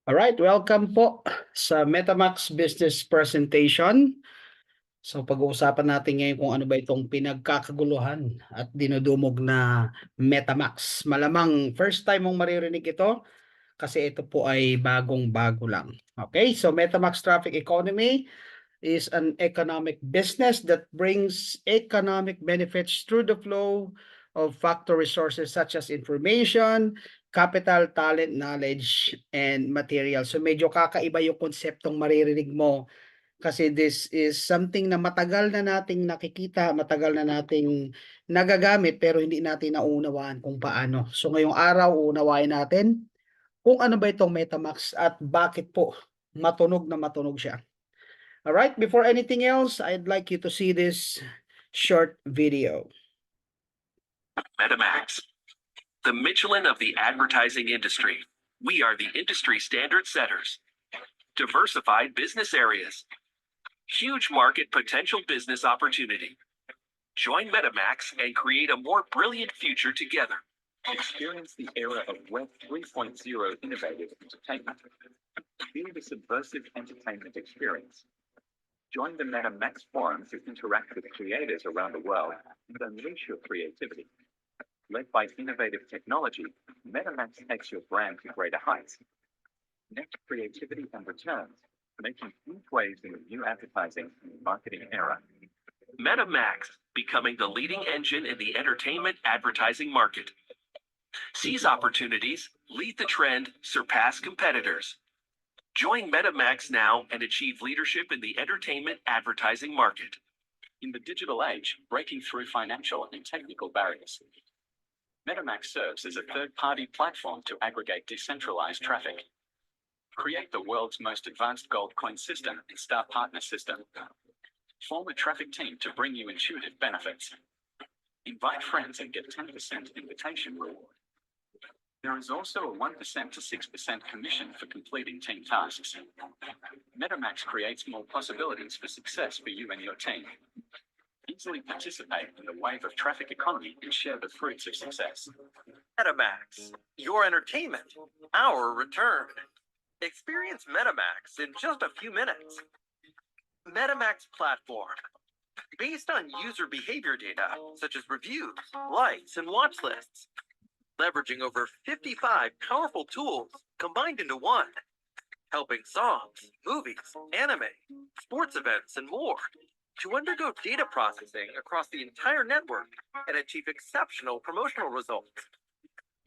Alright, welcome po sa MetaMax Business Presentation. So pag-uusapan natin ngayon kung ano ba itong pinagkakaguluhan at dinudumog na MetaMax. Malamang first time mong maririnig ito kasi ito po ay bagong-bago lang. Okay, so MetaMax Traffic Economy is an economic business that brings economic benefits through the flow of factor resources such as information, capital, talent, knowledge, and material. So medyo kakaiba yung konseptong maririnig mo kasi this is something na matagal na nating nakikita, matagal na nating nagagamit pero hindi natin naunawaan kung paano. So ngayong araw, uunawain natin kung ano ba itong MetaMax at bakit po matunog na matunog siya. All right, before anything else, I'd like you to see this short video. MetaMax, the Michelin of the advertising industry. We are the industry standard setters. Diversified business areas. Huge market potential business opportunity. Join MetaMax and create a more brilliant future together. Experience the era of Web 3.0 innovative entertainment. Feel the subversive entertainment experience. Join the MetaMax forum to interact with creators around the world and unleash your creativity. Led by innovative technology, MetaMax takes your brand to greater heights. Connect creativity and returns, making huge waves in the new advertising and marketing era. MetaMax, becoming the leading engine in the entertainment advertising market. Seize opportunities, lead the trend, surpass competitors. Join MetaMax now and achieve leadership in the entertainment advertising market. In the digital age, breaking through financial and technical barriers. MetaMax serves as a third-party platform to aggregate decentralized traffic. Create the world's most advanced gold coin system and star partner system. Form a traffic team to bring you intuitive benefits. Invite friends and get 10% invitation reward. There is also a 1% to 6% commission for completing team tasks. MetaMax creates more possibilities for success for you and your team. Easily participate in the wave of traffic economy and share the fruits of success. MetaMax, your entertainment, our return. Experience MetaMax in just a few minutes. MetaMax platform. Based on user behavior data, such as reviews, likes, and watch lists. Leveraging over 55 powerful tools combined into one. Helping songs, movies, anime, sports events, and more to undergo data processing across the entire network and achieve exceptional promotional results.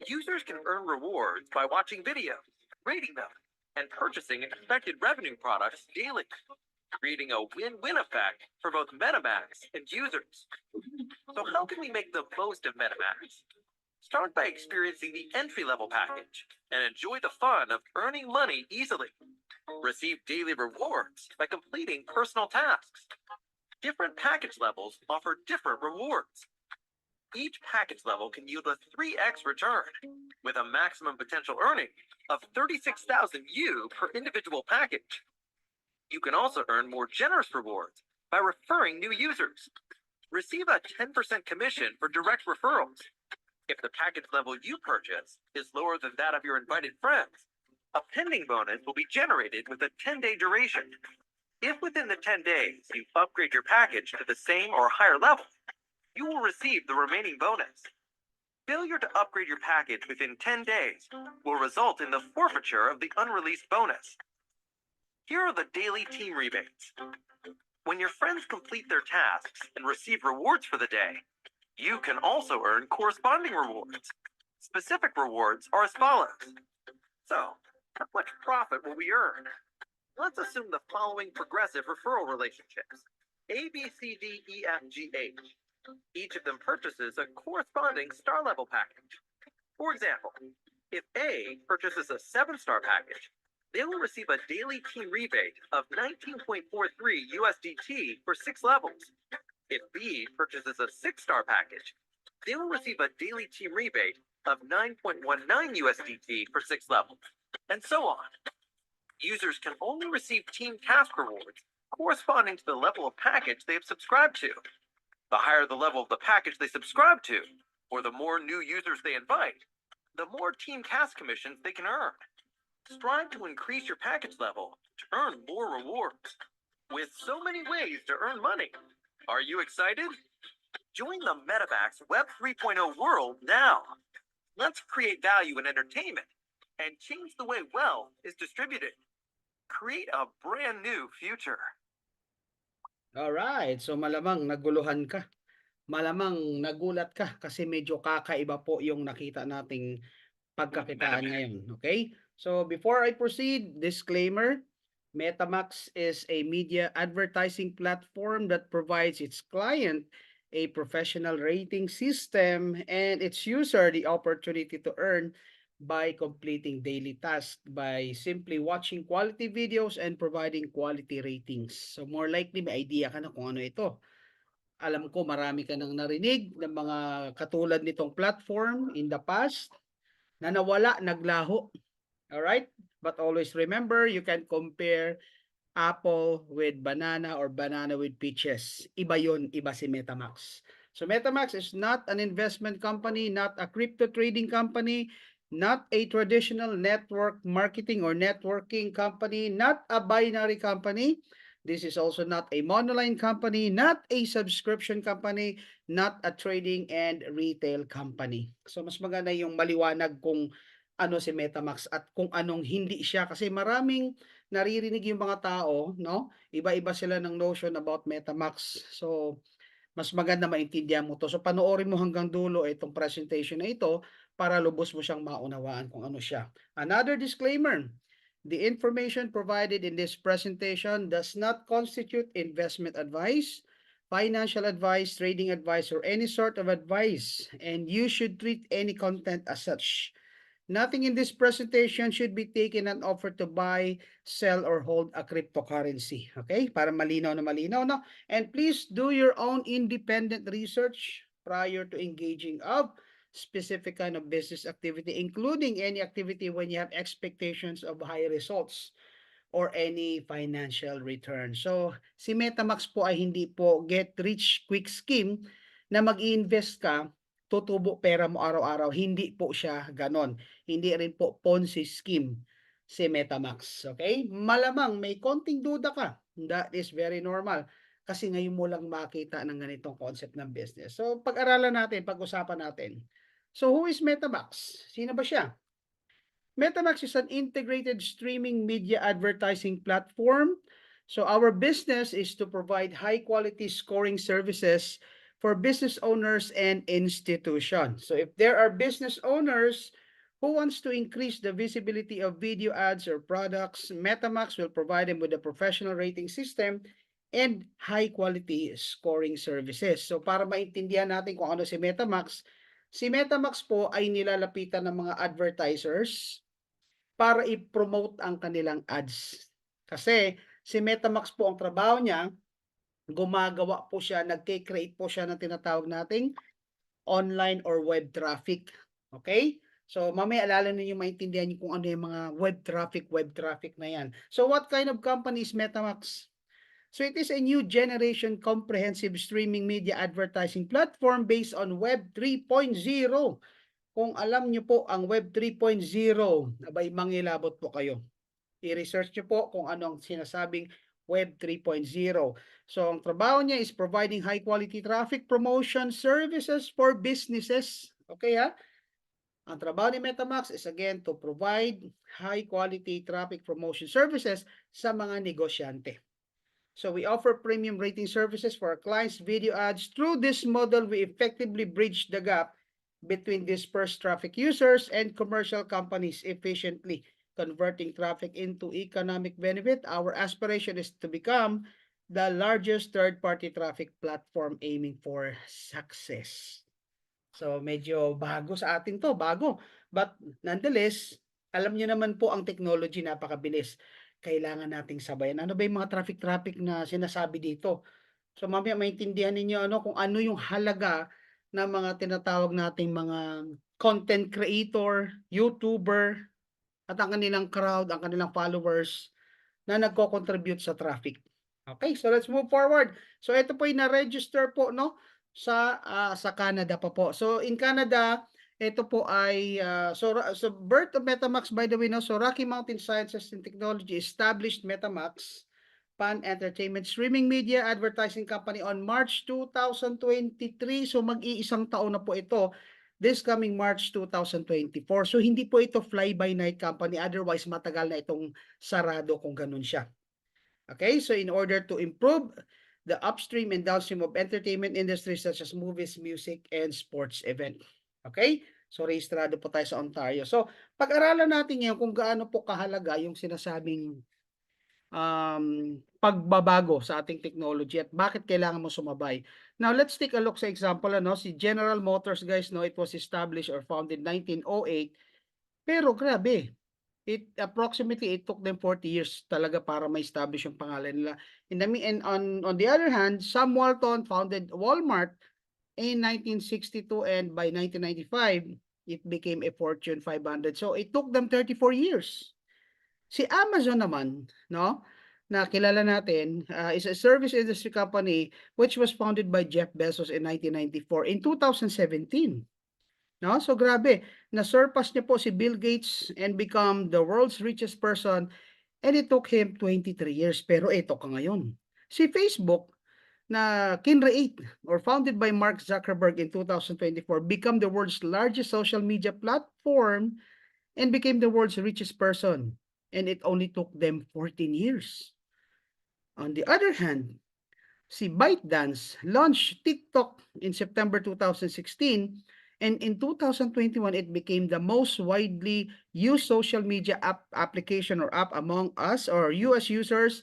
Users can earn rewards by watching videos, rating them, and purchasing expected revenue products daily, creating a win-win effect for both MetaMax and users. So how can we make the most of MetaMax? Start by experiencing the entry-level package and enjoy the fun of earning money easily. Receive daily rewards by completing personal tasks. Different package levels offer different rewards. Each package level can yield a 3x return, with a maximum potential earning of 36,000 U per individual package. You can also earn more generous rewards by referring new users. Receive a 10% commission for direct referrals. If the package level you purchase is lower than that of your invited friends, a pending bonus will be generated with a 10-day duration. If within the 10 days you upgrade your package to the same or higher level, you will receive the remaining bonus. Failure to upgrade your package within 10 days will result in the forfeiture of the unreleased bonus. Here are the daily team rebates. When your friends complete their tasks and receive rewards for the day, you can also earn corresponding rewards. Specific rewards are as follows. So, how much profit will we earn? Let's assume the following progressive referral relationships: A, B, C, D, E, F, G, H. Each of them purchases a corresponding star level package. For example, if A purchases a 7-star package, they will receive a daily team rebate of 19.43 USDT for 6 levels. If B purchases a 6-star package, they will receive a daily team rebate of 9.19 USDT for 6 levels, and so on. Users can only receive team task rewards corresponding to the level of package they have subscribed to. The higher the level of the package they subscribe to, or the more new users they invite, the more team task commissions they can earn. Strive to increase your package level to earn more rewards. With so many ways to earn money. Are you excited? Join the MetaMax Web 3.0 world now. Let's create value in entertainment and change the way wealth is distributed. Create a brand new future. Alright, so malamang naguluhan ka. Malamang nagulat ka kasi medyo kakaiba po yung nakita nating pagkakitaan ngayon. Okay? So before I proceed, disclaimer, MetaMax is a media advertising platform that provides its client a professional rating system and its user the opportunity to earn by completing daily tasks by simply watching quality videos and providing quality ratings. So more likely may idea ka na kung ano ito. Alam ko marami ka nang narinig ng mga katulad nitong platform in the past na nawala, naglaho. Alright? But always remember, you can compare apple with banana or banana with peaches. Iba yun, iba si MetaMax. So MetaMax is not an investment company, not a crypto trading company, not a traditional network marketing or networking company, not a binary company. This is also not a monoline company, not a subscription company, not a trading and retail company. So mas maganda yung maliwanag kung ano si MetaMax at kung anong hindi siya kasi maraming naririnig yung mga tao, no? Iba-iba sila ng notion about MetaMax. So mas maganda maintindihan mo to. So panoorin mo hanggang dulo itong presentation na ito para lubos mo siyang maunawaan kung ano siya. Another disclaimer, the information provided in this presentation does not constitute investment advice, financial advice, trading advice, or any sort of advice, and you should treat any content as such. Nothing in this presentation should be taken and offered to buy, sell, or hold a cryptocurrency. Okay? Para malinaw na malinaw, no? And please do your own independent research prior to engaging of specific kind of business activity, including any activity when you have expectations of high results or any financial return. So, si MetaMax po ay hindi po get rich quick scheme na mag-i-invest ka, tutubo pera mo araw-araw. Hindi po siya ganon. Hindi rin po Ponzi scheme si MetaMax. Okay? Malamang may konting duda ka. That is very normal. Kasi ngayon mo lang makita ng ganitong concept ng business. So, pag-aralan natin, pag-usapan natin. So, who is MetaMax? Sino ba siya? MetaMax is an integrated streaming media advertising platform. So our business is to provide high quality scoring services for business owners and institutions. So if there are business owners who wants to increase the visibility of video ads or products, MetaMax will provide them with a professional rating system and high quality scoring services. So para maintindihan natin kung ano si MetaMax po ay nilalapitan ng mga advertisers para i-promote ang kanilang ads. Kasi si MetaMax po ang trabaho niya, gumagawa po siya, nagke-create po siya ng tinatawag nating online or web traffic. Okay? So mamaya lalo ninyo maintindihan niyo kung ano yung mga web traffic na yan. So what kind of company is MetaMax? So it is a new generation comprehensive streaming media advertising platform based on Web 3.0. Kung alam nyo po ang Web 3.0, abay mangilabot po kayo. I-research nyo po kung ano ang sinasabing Web 3.0. So ang trabaho niya is providing high quality traffic promotion services for businesses. Okay ha? Ang trabaho ni MetaMax is again to provide high quality traffic promotion services sa mga negosyante. So we offer premium rating services for our clients' video ads. Through this model, we effectively bridge the gap between dispersed traffic users and commercial companies, efficiently converting traffic into economic benefit. Our aspiration is to become the largest third-party traffic platform aiming for success. So medyo bago sa atin to, bago. But nonetheless, alam niyo naman po ang technology napakabilis. Kailangan nating sabayan. Ano ba yung mga traffic na sinasabi dito? So mamaya maintindihan ninyo ano kung ano yung halaga ng mga tinatawag nating mga content creator, YouTuber, at ang kanilang crowd, ang kanilang followers na nagko-contribute sa traffic. Okay, so let's move forward. So ito po yung na-register po no sa Canada pa po. So in Canada, Ito po ay so birth of MetaMax, by the way, no, so Rocky Mountain Sciences and Technology established MetaMax Pan Entertainment Streaming Media Advertising Company on March 2023. So mag-iisang taon na po ito this coming March 2024. So hindi po ito fly-by-night company, otherwise matagal na itong sarado kung ganun siya. Okay, so in order to improve the upstream and downstream of entertainment industries such as movies, music, and sports event. Okay? So, rehistrado po tayo sa Ontario. So, pag-aralan natin ngayon kung gaano po kahalaga yung sinasabing pagbabago sa ating technology at bakit kailangan mo sumabay. Now, let's take a look sa example. Ano? Si General Motors, guys, no, it was established or founded 1908. Pero grabe, it took them 40 years talaga para ma-establish yung pangalan nila. And on the other hand, Sam Walton founded Walmart in 1962 and by 1995, it became a Fortune 500. So it took them 34 years. Si Amazon naman, no, na kilala natin, is a service industry company which was founded by Jeff Bezos in 1994. In 2017, no? So grabe, na-surpass niya po si Bill Gates and become the world's richest person, and it took him 23 years. Pero ito ka ngayon. Si Facebook na kinreate or founded by Mark Zuckerberg in 2024 become the world's largest social media platform and became the world's richest person, and it only took them 14 years. On the other hand, si ByteDance launched TikTok in September 2016, and in 2021 it became the most widely used social media application or app among us or US users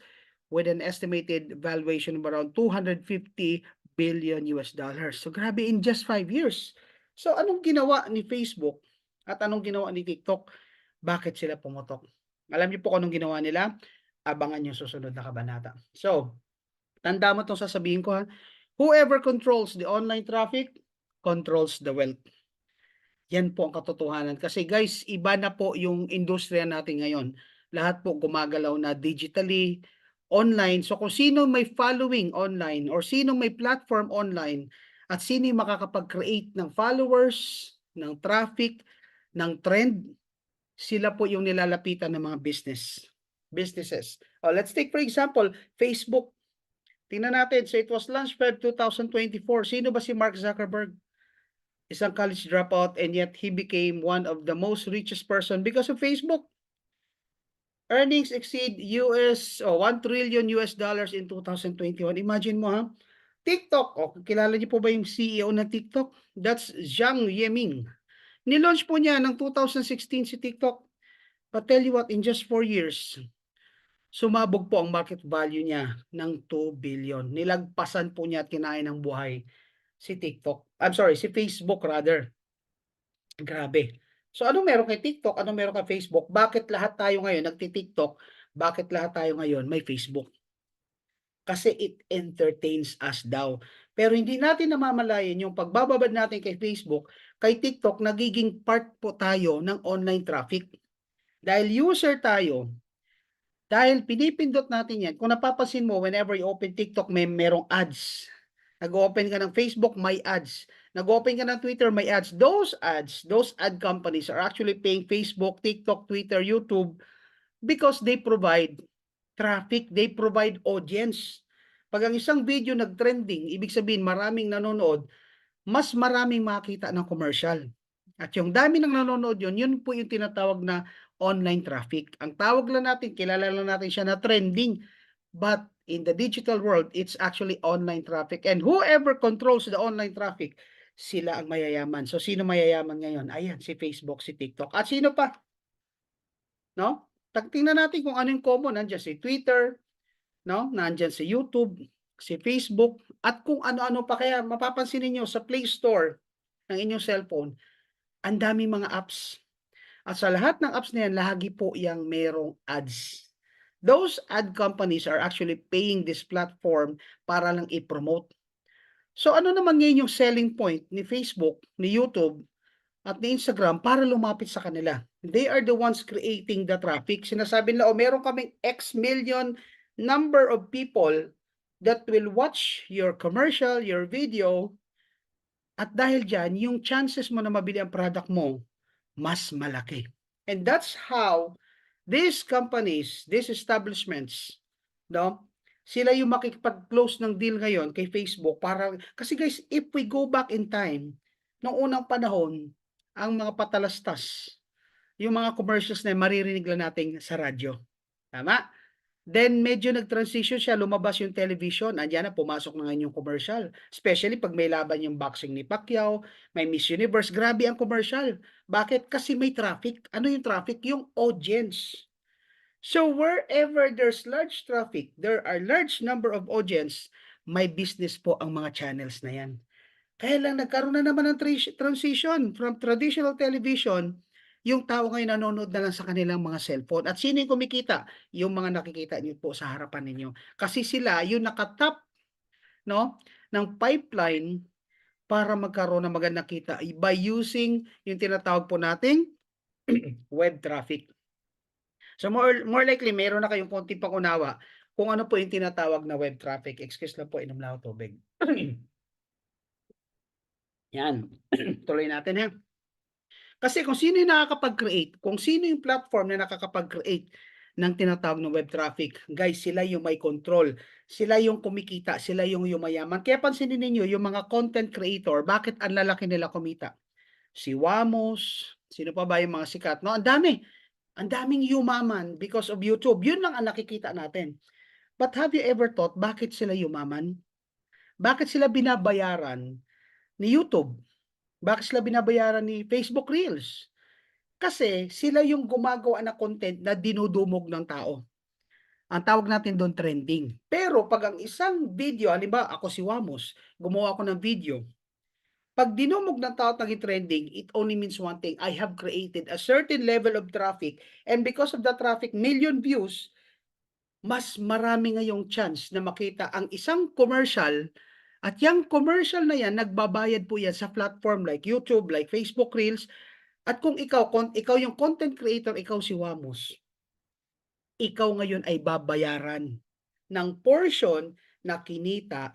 with an estimated valuation of around 250 billion US dollars. So grabe, in just 5 years. So anong ginawa ni Facebook at anong ginawa ni TikTok? Bakit sila pumutok? Alam niyo po kung anong ginawa nila? Abangan yung susunod na kabanata. So, tanda mo itong sasabihin ko, ha. Whoever controls the online traffic controls the wealth. Yan po ang katotohanan. Kasi guys, iba na po yung industriya natin ngayon. Lahat po gumagalaw na digitally, online. So kung sino may following online or sino may platform online at sino yung makakapag-create ng followers, ng traffic, ng trend, sila po yung nilalapitan ng mga businesses. Let's take for example, Facebook. Tingnan natin. So it was launched Feb 2024. Sino ba si Mark Zuckerberg? Isang college dropout, and yet he became one of the most richest person because of Facebook. Earnings exceed $1 trillion in 2021. Imagine mo, ha. TikTok, kilala niyo po ba yung CEO ng TikTok? That's Zhang Yiming. Nilaunch po niya ng 2016 si TikTok. But tell you what, in just 4 years, sumabog po ang market value niya ng 2 billion. Nilagpasan po niya at kinain ng buhay si TikTok. Si Facebook rather. Grabe. So anong meron kay TikTok? Anong meron kay Facebook? Bakit lahat tayo ngayon nagti-TikTok? Bakit lahat tayo ngayon may Facebook? Kasi it entertains us daw. Pero hindi natin namamalayan yung pagbababad natin kay Facebook, kay TikTok, nagiging part po tayo ng online traffic. Dahil user tayo, dahil pinipindot natin yan, kung napapansin mo, whenever you open TikTok, merong ads. Nag-open ka ng Facebook, may ads. Nag-open ka ng Twitter, may ads. Those ad companies are actually paying Facebook, TikTok, Twitter, YouTube because they provide traffic, they provide audience. Pag ang isang video nag-trending, ibig sabihin maraming nanonood, mas maraming makita ng commercial. At yung dami ng nanonood yun po yung tinatawag na online traffic. Ang tawag lang natin, kilala lang natin siya na trending. But in the digital world, it's actually online traffic. And whoever controls the online traffic, sila ang mayayaman. So, sino mayayaman ngayon? Ayan, si Facebook, si TikTok. At sino pa? No? Tingnan natin kung ano yung common. Nandiyan si Twitter, no? Nandiyan si YouTube, si Facebook, at kung ano-ano pa. Kaya mapapansin niyo sa Play Store ng inyong cellphone, ang dami mga apps. At sa lahat ng apps na yan, lagi po yung merong ads. Those ad companies are actually paying this platform para lang i-promote. So ano naman ngayon yung selling point ni Facebook, ni YouTube, at ni Instagram para lumapit sa kanila? They are the ones creating the traffic. Sinasabi nila, meron kaming X million number of people that will watch your commercial, your video, At dahil diyan, yung chances mo na mabili ang product mo, mas malaki. And that's how these companies, these establishments, no, sila yung makikipag-close ng deal ngayon kay Facebook para kasi guys, if we go back in time, nung unang panahon, ang mga patalastas, yung mga commercials na maririnig lang natin sa radyo. Tama? Then medyo nag-transition siya, lumabas yung television, andiyan na pumasok na ngayon yung commercial. Especially 'pag may laban yung boxing ni Pacquiao, may Miss Universe, grabe ang commercial. Bakit? Kasi may traffic. Ano yung traffic? Yung audience. So wherever there's large traffic, there are large number of audience, may business po ang mga channels na yan. Kaya lang nagkaroon na naman ng transition from traditional television, yung tao ngayon nanonood na lang sa kanilang mga cellphone. At sino yung kumikita? Yung mga nakikita niyo po sa harapan ninyo. Kasi sila yung nakatap, no, ng pipeline para magkaroon ng magandang kita by using yung tinatawag po nating web traffic. So more likely meron na kayong konting pangunawa kung ano po yung tinatawag na web traffic. Excuse lang po, inom lang ako tubig. Yan. Tuloy natin ha. Kasi kung sino yung nakakapag-create, kung sino yung platform na nakakapag-create ng tinatawag na web traffic, guys, sila yung may control. Sila yung kumikita, sila yung yumayaman. Kaya pansinin ninyo, yung mga content creator, bakit ang lalaki nila kumita? Si Wamos, sino pa ba yung mga sikat? No, ang dami. Ang daming yumaman because of YouTube. Yun lang ang nakikita natin. But have you ever thought, bakit sila yumaman? Bakit sila binabayaran ni YouTube? Bakit sila binabayaran ni Facebook Reels? Kasi sila yung gumagawa ng content na dinudumog ng tao. Ang tawag natin doon trending. Pero pag ang isang video, halimbawa ako si Wamos, gumawa ako ng video. Pag dinumog ng tao at naging trending, it only means one thing. I have created a certain level of traffic and because of the traffic, million views, mas marami ngayong chance na makita ang isang commercial at yung commercial na yan, nagbabayad po yan sa platform like YouTube, like Facebook Reels. At kung ikaw yung content creator, ikaw si Wamos, ikaw ngayon ay babayaran ng portion na kinita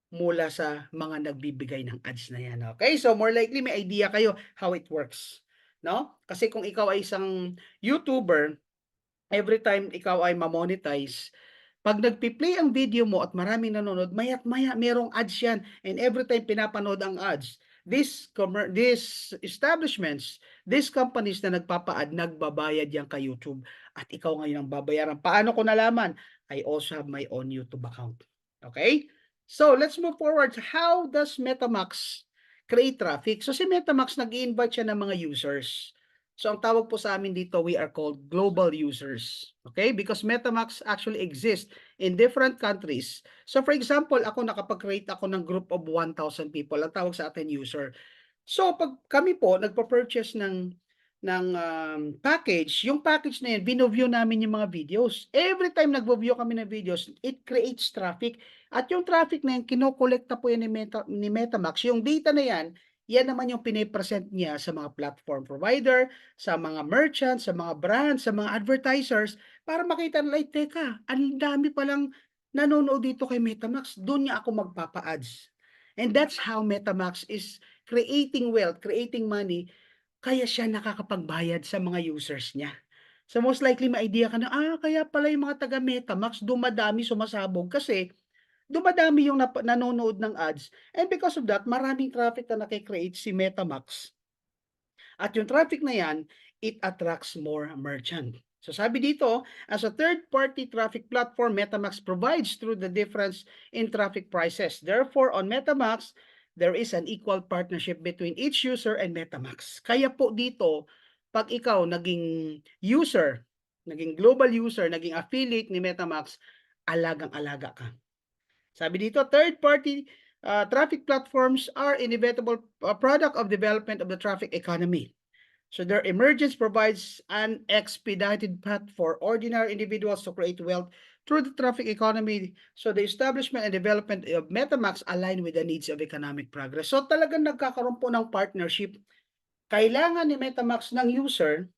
mula sa mga nagbibigay ng ads na yan. Okay? So more likely may idea kayo how it works. No? Kasi kung ikaw ay isang YouTuber, every time ikaw ay ma-monetize, pag nagpi-play ang video mo at maraming nanonood, maya't maya merong ads yan. And every time pinapanood ang ads, these establishments, these companies na nagpapa-ad, nagbabayad yan kay YouTube. At ikaw ngayon ang babayaran. Paano ko nalaman? I also have my own YouTube account. Okay? So, let's move forward. How does MetaMask create traffic? So, si MetaMask, nag-i-invite siya ng mga users. So, ang tawag po sa amin dito, we are called global users. Okay? Because MetaMask actually exists in different countries. So, for example, ako nakapag-create ako ng group of 1,000 people. Ang tawag sa atin user. So, pag kami po nagpa-purchase ng package, yung package na yun, bino-view namin yung mga videos. Every time nagbo-view kami ng videos, it creates traffic. At yung traffic na yan, kinokolekta po yan ni MetaMask. Yung data na yan, yan naman yung pinipresent niya sa mga platform provider, sa mga merchants, sa mga brands, sa mga advertisers, para makita nila, teka, ang dami palang nanonood dito kay MetaMask, doon niya ako magpapa-ads. And that's how MetaMask is creating wealth, creating money, kaya siya nakakapagbayad sa mga users niya. So most likely may idea ka na, kaya pala yung mga taga MetaMask dumadami sumasabog kasi dumadami yung nanonood ng ads. And because of that, maraming traffic na nakikreate si MetaMask. At yung traffic na yan, it attracts more merchant. So sabi dito, as a third-party traffic platform, MetaMask provides through the difference in traffic prices. Therefore, on MetaMask, there is an equal partnership between each user and MetaMask. Kaya po dito, pag ikaw naging user, naging global user, naging affiliate ni MetaMask, alagang-alaga ka. Sabi dito, third-party traffic platforms are inevitable product of development of the traffic economy. So their emergence provides an expedited path for ordinary individuals to create wealth through the traffic economy. So the establishment and development of MetaMask align with the needs of economic progress. So talagang nagkakaroon po ng partnership. Kailangan ni MetaMask ng user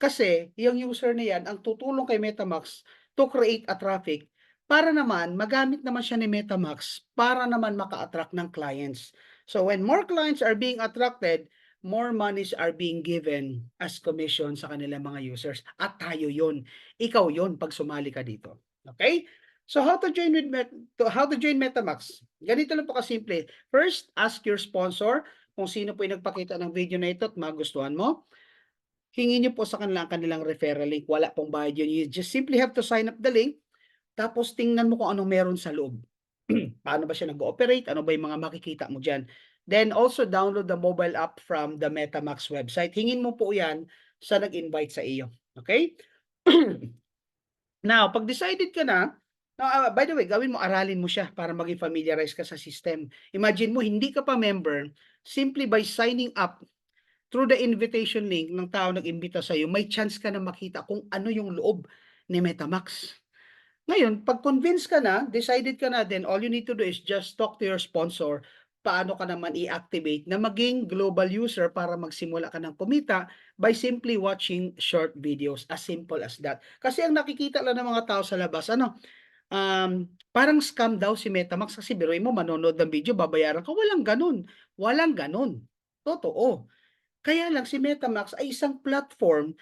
kasi yung user na yan ang tutulong kay MetaMask to create a traffic para naman magamit naman siya ni MetaMask para naman maka-attract ng clients. So when more clients are being attracted, more monies are being given as commission sa kanilang mga users. At tayo yun. Ikaw yun pag sumali ka dito. Okay? So how to join MetaMax? Ganito lang po kasimple. First, ask your sponsor kung sino po yung nagpakita ng video na ito at magustuhan mo. Hingin niyo po sa kanila ang kanilang referral link. Wala pong bayad yun. You just simply have to sign up the link. Tapos tingnan mo kung anong meron sa loob. Paano ba siya nag-ooperate? Ano ba yung mga makikita mo dyan? Then also download the mobile app from the MetaMax website. Hingin mo po yan sa nag-invite sa iyo. Okay? Now, pag decided ka na, by the way, gawin mo, aralin mo siya para maging familiarize ka sa system. Imagine mo, hindi ka pa member, simply by signing up through the invitation link ng tao nag-imbita sa iyo, may chance ka na makita kung ano yung loob ni MetaMax. Ngayon, pag convince ka na, decided ka na, then all you need to do is just talk to your sponsor. Paano ka naman i-activate na maging global user para magsimula ka ng kumita by simply watching short videos. As simple as that. Kasi ang nakikita lang ng mga tao sa labas, parang scam daw si MetaMax kasi biruin mo, manonood ng video, babayaran ka. Walang ganun. Walang ganun. Totoo. Kaya lang si MetaMax ay isang platform,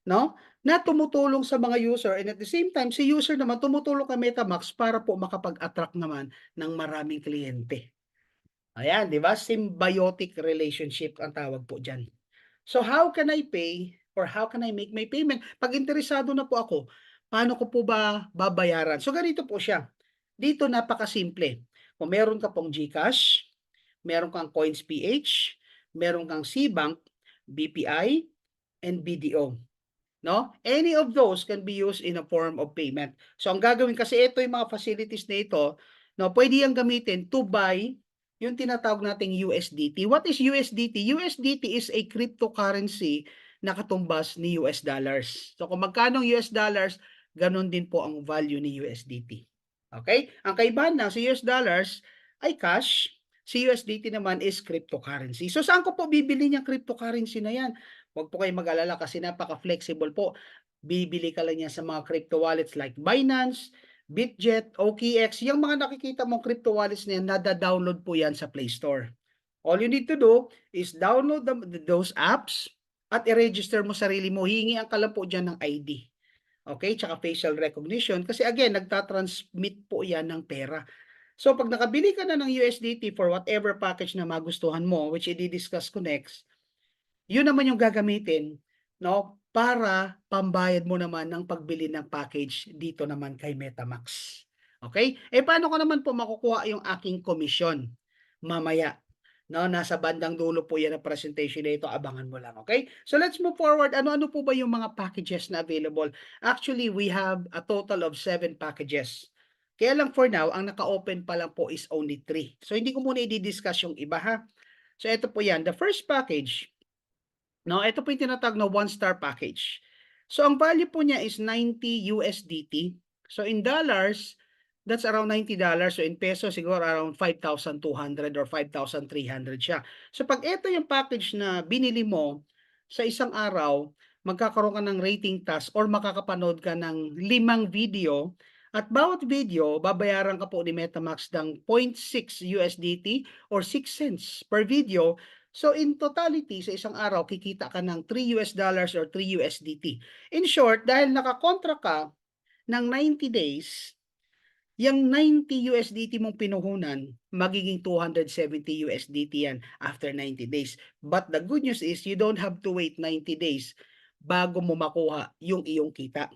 no, na tumutulong sa mga user and at the same time si user naman tumutulong kay MetaMax para po makapag-attract naman ng maraming kliyente. Ayan, 'di ba? Symbiotic relationship ang tawag po diyan. So how can I pay or how can I make my payment? Pag interesado na po ako, paano ko po ba babayaran? So ganito po siya. Dito napakasimple. Kung meron ka pong GCash, meron kang Coins.ph, meron kang SeaBank, BPI, and BDO. No? Any of those can be used in a form of payment. So ang gagawin kasi ito yung mga facilities na ito, no, pwede yang gamitin to buy yung tinatawag nating USDT. What is USDT? USDT is a cryptocurrency na katumbas ni US dollars. So kung magkano US dollars, ganun din po ang value ni USDT. Okay? Ang kaibahan na sa US dollars ay cash, si USDT naman is cryptocurrency. So saan ko po bibili niyang cryptocurrency na yan? Huwag po kayong mag-alala kasi napaka-flexible po. Bibili ka lang yan sa mga crypto wallets like Binance, Bitget, OKX. Yung mga nakikita mong crypto wallets na yan, nada-download po yan sa Play Store. All you need to do is download those apps at i-register mo sarili mo. Hingi ang kalam po dyan ng ID. Okay? Tsaka facial recognition. Kasi again, nagtatransmit po yan ng pera. So pag nakabili ka na ng USDT for whatever package na magustuhan mo, which i-discuss ko next, yun naman yung gagamitin, no, para pambayad mo naman ng pagbili ng package dito naman kay MetaMax. Okay? Paano ko naman po makukuha yung aking komisyon? Mamaya. No, nasa bandang dulo po yan ang presentation na ito. Abangan mo lang. Okay? So let's move forward. Ano-ano po ba yung mga packages na available? Actually, we have a total of 7 packages. Kaya lang for now, ang naka-open pa lang po is only 3. So hindi ko muna i-discuss yung iba ha. So ito po yan. The first package, no, ito po yung tinatawag na 1-star package. So ang value po niya is 90 USDT. So in dollars, that's around $90. So in peso, siguro around 5,200 or 5,300 siya. So pag ito yung package na binili mo sa isang araw, magkakaroon ka ng rating task or makakapanood ka ng 5 video. At bawat video, babayaran ka po ni MetaMax ng 0.6 USDT or 6 cents per video. So in totality, sa isang araw, kikita ka ng $3 or 3 USDT. In short, dahil nakakontra ka ng 90 days, yung 90 USDT mong pinuhunan, magiging 270 USDT yan after 90 days. But the good news is, you don't have to wait 90 days bago mo makuha yung iyong kita.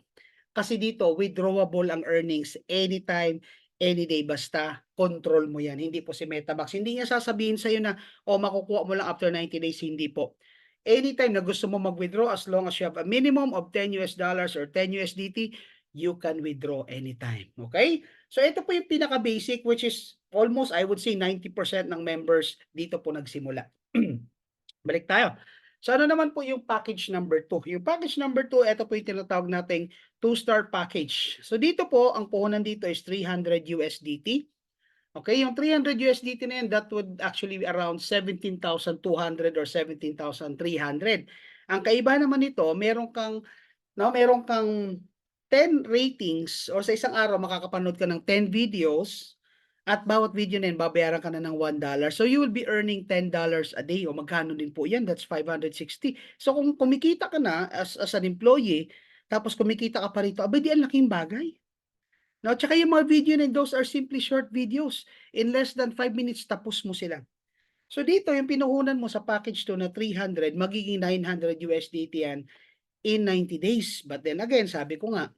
Kasi dito, withdrawable ang earnings anytime, any day, basta control mo yan. Hindi po si MetaMax. Hindi niya sasabihin sa'yo na, makukuha mo lang after 90 days. Hindi po. Anytime na gusto mo mag-withdraw, as long as you have a minimum of $10 or 10 USDT, you can withdraw anytime. Okay? So ito po yung pinaka-basic, which is almost, I would say, 90% ng members dito po nagsimula. Balik tayo. So ano naman po yung package number 2? Yung package number 2, ito po yung tinatawag nating 2-star package. So dito po, ang puhunan dito is 300 USDT. Okay, yung 300 USDT na yan, that would actually be around 17,200 or 17,300. Ang kaiba naman nito, meron kang 10 ratings or sa isang araw makakapanood ka ng 10 videos At bawat video na yun, babayaran ka na ng $1. So you will be earning $10 a day. O magkano din po yan? That's 560. So kung kumikita ka na as an employee, tapos kumikita ka pa rito, abay di ang laking bagay. No, tsaka yung mga video na yun, those are simply short videos. In less than 5 minutes, tapos mo sila. So dito, yung pinuhunan mo sa package to na 300, magiging 900 USDT yan in 90 days. But then again, sabi ko nga,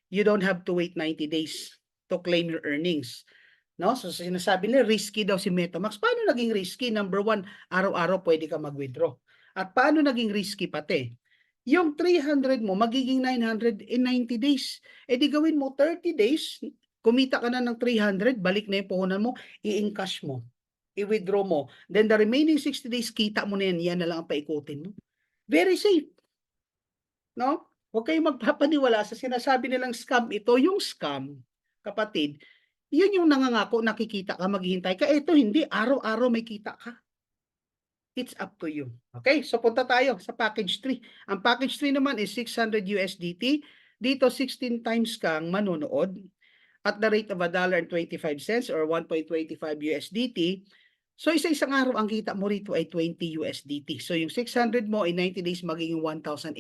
you don't have to wait 90 days to claim your earnings. No? So sinasabi nila, risky daw si MetaMax. Paano naging risky? Number one, araw-araw pwede ka mag-withdraw. At paano naging risky pati? Yung 300 mo, magiging 900 in 90 days. E di gawin mo 30 days, kumita ka na ng 300, balik na yung puhunan mo, i-encash mo, i-withdraw mo. Then the remaining 60 days, kita mo na yan, yan na lang ang paikutin mo. Very safe. No? Huwag kayong magpapaniwala sa sinasabi nilang scam. Ito yung scam, kapatid. Yun yung nangangako, nakikita ka, maghihintay ka. Ito hindi, araw-araw may kita ka. It's up to you. Okay, so punta tayo sa package 3. Ang package 3 naman is 600 USDT. Dito 16 times kang manonood at the rate of $1.25 or 1.25 USDT. So isa-isang araw ang kita mo rito ay 20 USDT. So yung 600 mo in 90 days magiging 1,800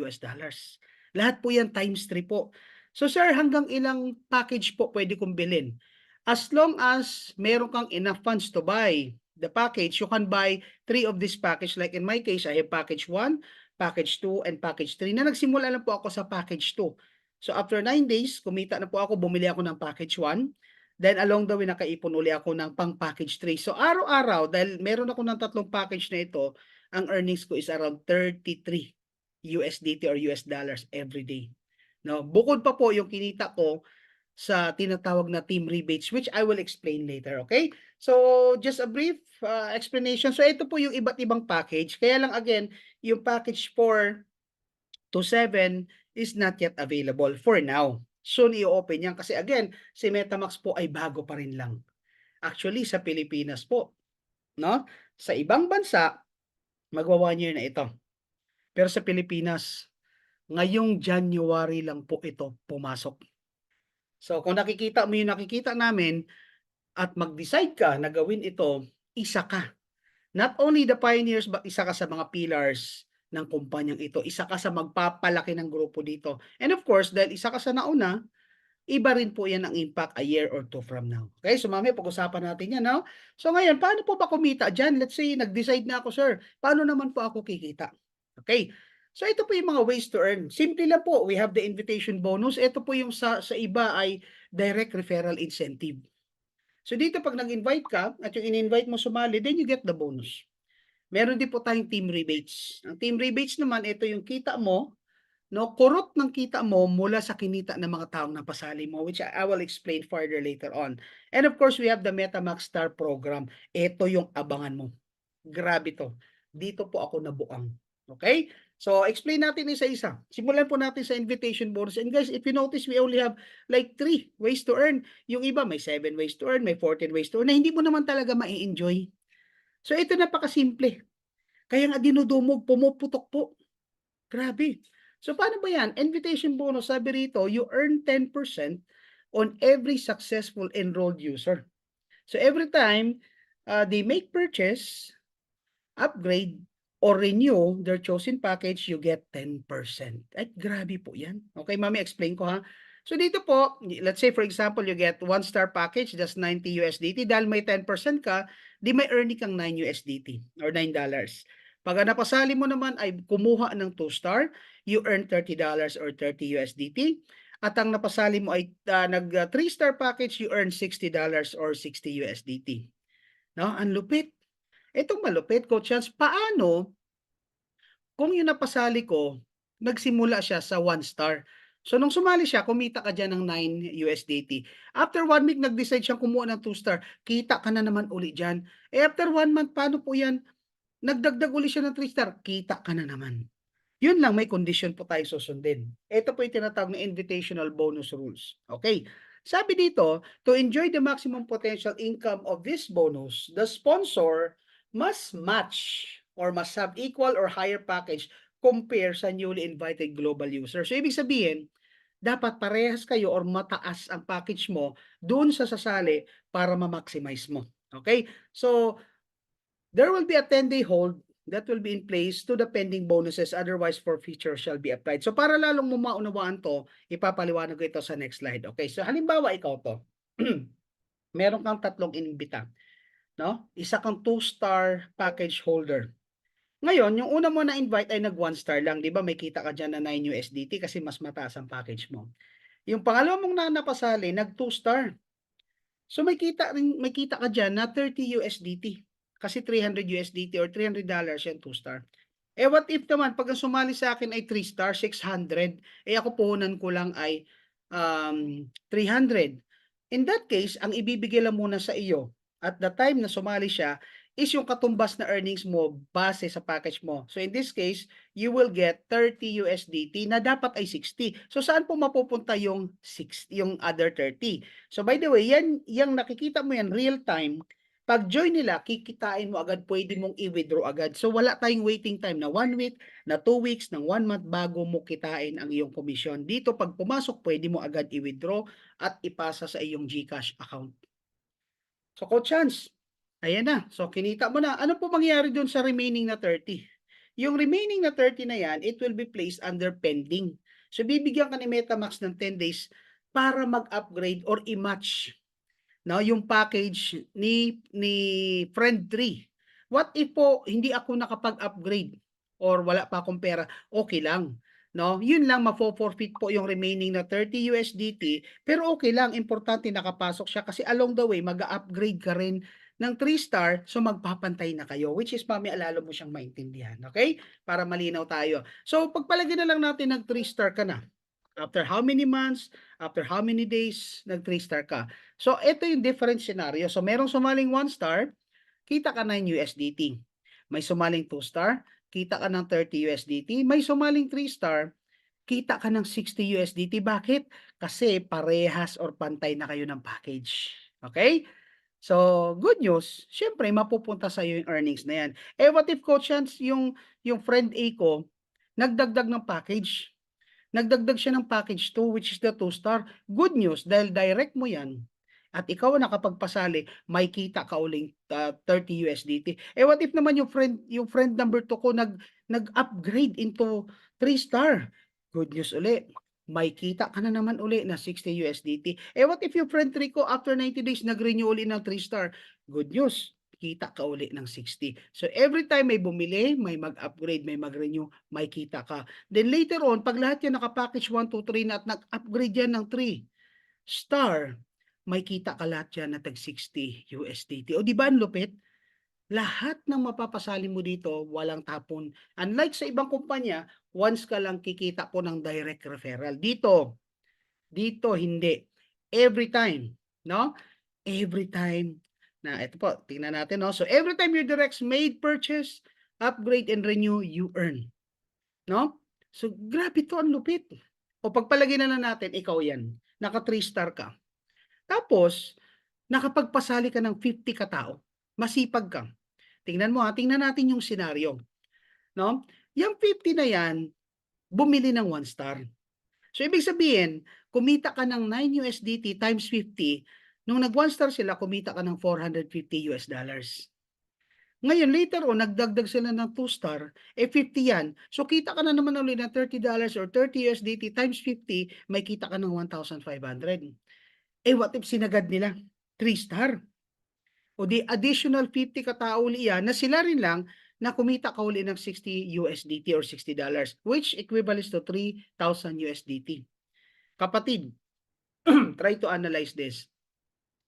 US dollars. Lahat po yan times 3 po. So sir, hanggang ilang package po pwede kong bilhin? As long as meron kang enough funds to buy the package, you can buy 3 of this package. Like in my case, I have package 1, package 2, and package 3. Na nagsimula lang po ako sa package 2. So after 9 days, kumita na po ako, bumili ako ng package 1. Then along the way, nakaipon uli ako ng pang package 3. So araw-araw, dahil meron ako ng 3 package na ito, ang earnings ko is around 33 USDT or US dollars every day. No, bukod pa po yung kinita ko sa tinatawag na team rebates, which I will explain later, okay? So just a brief explanation. So ito po yung iba't ibang package. Kaya lang again, yung package 4 to 7 is not yet available for now. Soon i-open yan kasi again, si MetaMax po ay bago pa rin lang. Actually, sa Pilipinas po, no? Sa ibang bansa, magwa 1 year na ito. Pero sa Pilipinas, ngayong January lang po ito pumasok. So kung nakikita mo yung nakikita namin at mag-decide ka na gawin ito, isa ka. Not only the pioneers, but isa ka sa mga pillars ng kumpanyang ito. Isa ka sa magpapalaki ng grupo dito. And of course, dahil isa ka sa nauna, iba rin po yan ang impact a year or 2 from now. Okay, so mamaya pag-usapan natin yan. No? So ngayon, paano po ba kumita dyan? Let's say, nag-decide na ako, sir. Paano naman po ako kikita? Okay, so ito po yung mga ways to earn. Simple lang po, we have the invitation bonus. Ito po yung sa iba ay direct referral incentive. So dito pag nag-invite ka at yung in-invite mo sumali, then you get the bonus. Meron din po tayong team rebates. Ang team rebates naman, ito yung kita mo, no, kurot ng kita mo mula sa kinita ng mga taong napasali mo, which I will explain further later on. And of course, we have the MetaMax Star Program. Ito yung abangan mo. Grabe to. Dito po ako nabuang. Okay? So, explain natin isa-isa. Simulan po natin sa invitation bonus. And guys, if you notice, we only have like 3 ways to earn. Yung iba, may 7 ways to earn, may 14 ways to earn, na hindi mo naman talaga ma-enjoy. So, ito napakasimple. Kaya nga dinudumog, pumuputok po. Grabe. So, paano ba yan? Invitation bonus, sabi rito, you earn 10% on every successful enrolled user. So, every time they make purchase, upgrade, or renew their chosen package, you get 10%. Ay, grabe po yan. Okay, mami, explain ko ha. So, dito po, let's say for example, you get 1-star package, that's 90 USDT. Dahil may 10% ka, di may earning kang 9 USDT or $9. Pag napasali mo naman ay kumuha ng 2-star, you earn $30 or 30 USDT. At ang napasali mo ay nag 3-star package, you earn $60 or 60 USDT. No, ang lupit. Itong malupit, Coach Chance, paano kung yung napasali ko, nagsimula siya sa 1-star. So, nung sumali siya, kumita ka dyan ng 9 USDT. After 1 week, nag-decide siyang kumuha ng 2-star. Kita ka na naman uli dyan. After 1 month, paano po yan? Nagdagdag uli siya ng 3-star. Kita ka na naman. Yun lang, may condition po tayo susundin. Ito po yung tinatawag na invitational bonus rules. Okay. Sabi dito, to enjoy the maximum potential income of this bonus, the sponsor must match or must have equal or higher package compare sa newly invited global user. So, ibig sabihin, dapat parehas kayo or mataas ang package mo doon sa sasali para ma-maximize mo. Okay? So, there will be a 10-day hold that will be in place to the pending bonuses, otherwise forfeiture shall be applied. So para lalong mo maunawaan to, ipapaliwanag ko ito sa next slide. Okay, so halimbawa ikaw to. Meron kang 3 inimbita, no? Isa kang 2-star package holder. Ngayon, yung una mo na invite ay nag 1-star lang, 'di ba? May kita ka diyan na 9 USDT kasi mas mataas ang package mo. Yung pangalawa mong napasali, nag 2-star. So may kita ka diyan na 30 USDT. Kasi 300 USDT or $300 yan 2-star. Eh what if naman pag ang sumali sa akin ay 3-star, 600, eh ako puhunan ko lang ay 300. In that case, ang ibibigay lang muna sa iyo at the time na sumali siya is yung katumbas na earnings mo base sa package mo. So in this case, you will get 30 USDT na dapat ay 60. So saan po mapupunta yung yung other 30? So by the way, yang nakikita mo yan real time. Pag join nila, kikitain mo agad, pwede mong i-withdraw agad. So wala tayong waiting time na 1 week, na 2 weeks, ng 1 month bago mo kitain ang iyong komisyon. Dito pag pumasok, pwede mo agad i-withdraw at ipasa sa iyong GCash account. So Coach Chance, ayan na. So kinita mo na. Ano po mangyayari doon sa remaining na 30? Yung remaining na 30 na yan, it will be placed under pending. So bibigyan ka ni MetaMax ng 10 days para mag-upgrade or i-match yung package ni friend 3. What if po hindi ako nakapag-upgrade or wala pa akong pera, okay lang. No? Yun lang, mafo-forfeit po yung remaining na 30 USDT, pero okay lang, importante nakapasok siya kasi along the way, mag-upgrade ka rin ng 3-star, so magpapantay na kayo, which is lalo mo siyang maintindihan. Okay? Para malinaw tayo. So, pagpalagay na lang natin ng 3-star ka na. After how many months, after how many days, nag 3-star ka. So, ito yung different scenario. So, merong sumaling 1-star, kita ka 9 USDT. May sumaling 2-star, kita ka ng 30 USDT. May sumaling 3-star, kita ka ng 60 USDT. Bakit? Kasi parehas or pantay na kayo ng package. Okay? So, good news, syempre, mapupunta sa iyo yung earnings na yan. Eh, what if, Coach Chance, yung friend A ko, nagdagdag ng package. Nagdagdag siya ng package 2, which is the 2-star. Good news, dahil direct mo yan, at ikaw nakapagpasali, may kita ka uling 30 USDT. Eh what if naman yung friend number 2 ko nag-upgrade into 3-star? Good news uli. May kita ka na naman uli na 60 USDT. Eh what if yung friend 3 ko after 90 days nag-renew uli ng 3-star? Good news. Kita ka uli ng 60. So every time may bumili, may mag-upgrade, may mag-renew, may kita ka. Then later on, pag lahat yan naka-package 1, 2, 3 na at nag-upgrade yan ng 3-star, may kita ka lahat yan na tag 60 USDT. O di ba ang lupit? Lahat ng mapapasali mo dito, walang tapon. Unlike sa ibang kumpanya, once ka lang kikita po ng direct referral. Dito hindi. Every time, no? Every time na ito po, tingnan natin, no? So every time your directs made purchase, upgrade and renew, you earn. No? So grabe to, ang lupit. O pagpalagay na lang natin, ikaw yan. Naka 3-star ka. Tapos, nakapagpasali ka ng 50 katao. Masipag ka. Tingnan mo ha, tingnan natin yung senaryo. No? Yung 50 na yan, bumili ng 1-star. So ibig sabihin, kumita ka ng 9 USDT times 50. Nung nag 1-star sila, kumita ka ng $450 US. Ngayon, later on, nagdagdag sila ng 2-star, 50 yan. So, kita ka na naman ulit ng $30 or 30 USDT times 50, may kita ka ng 1,500. Eh, what if sinagad nila? 3-star. O di additional 50 katao uli yan na sila rin lang na kumita ka uli ng 60 USDT or $60, which equivalents to 3,000 USDT. Kapatid, try to analyze this.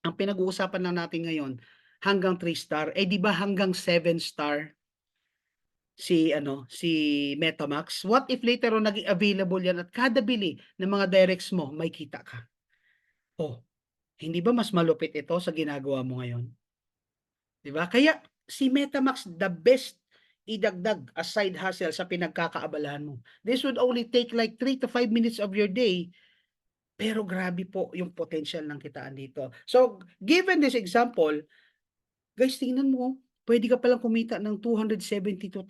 Ang pinag-uusapan lang natin ngayon, hanggang 3-star, eh di ba hanggang 7-star si MetaMax? What if later on naging available yan at kada bili ng mga directs mo, may kita ka? Oh, hindi ba mas malupit ito sa ginagawa mo ngayon? Di ba? Kaya si MetaMax the best idagdag as side hustle sa pinagkakaabalahan mo. This would only take like 3 to 5 minutes of your day. Pero grabe po yung potential ng kitaan dito. So, given this example, guys, tingnan mo, pwede ka palang kumita ng 272,250.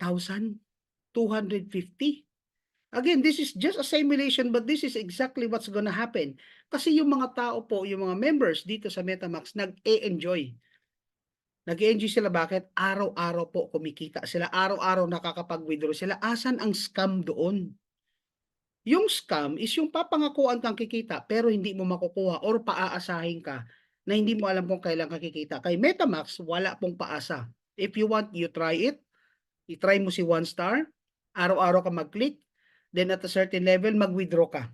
Again, this is just a simulation but this is exactly what's gonna happen. Kasi yung mga tao po, yung mga members dito sa MetaMax nag-e-enjoy. Nag-e-enjoy sila bakit? Araw-araw po kumikita sila, araw-araw nakakapag-withdraw sila. Asan ang scam doon? Yung scam is yung papangakuan kang kikita pero hindi mo makukuha or paaasahin ka na hindi mo alam kung kailan ka kikita. Kay MetaMax, wala pong paasa. If you want, you try it. I-try mo si OneStar, araw-araw ka mag-click, then at a certain level, mag-withdraw ka.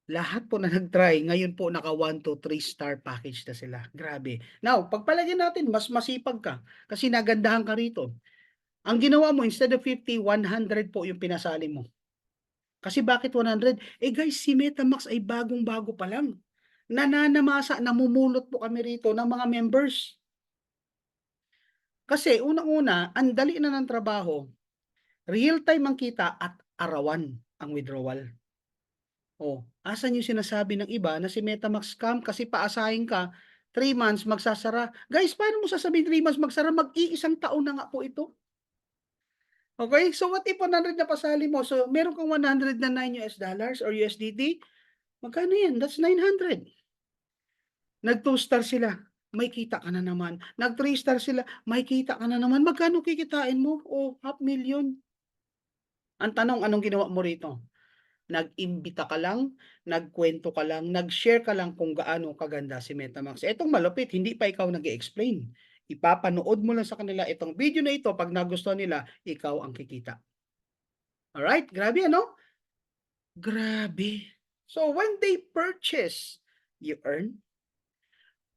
Lahat po na nag-try, ngayon po naka 1 to 3 star package na sila. Grabe. Now, pagpalagyan natin, mas masipag ka kasi nagandahan ka rito. Ang ginawa mo, instead of 50, 100 po yung pinasali mo. Kasi bakit 100? Eh guys, si MetaMax ay bagong-bago pa lang. Nananamasa, namumulot po kami rito ng mga members. Kasi unang-una, ang dali na ng trabaho, real time ang kita at arawan ang withdrawal. Oh, asan yung sinasabi ng iba na si MetaMax scam kasi paasahin ka 3 months magsasara. Guys, paano mo sasabihin 3 months magsara? Mag-iisang taon na nga po ito. Okay? So what if 100 na pasali mo? So meron kang $109 or USDT. Magkano yan? That's 900. Nag 2 star sila, may kita ka na naman. Nag 3 star sila, may kita ka na naman. Magkano kikitain mo? Oh, $500,000. Ang tanong, anong ginawa mo rito? Nag-imbita ka lang, nagkwento ka lang, nag-share ka lang kung gaano kaganda si MetaMax. Etong malupit, hindi pa ikaw nag-i-explain. Ipapanood mo lang sa kanila itong video na ito. Pag nagustuhan nila, ikaw ang kikita. Alright? Grabe ano? Grabe. So when they purchase, you earn.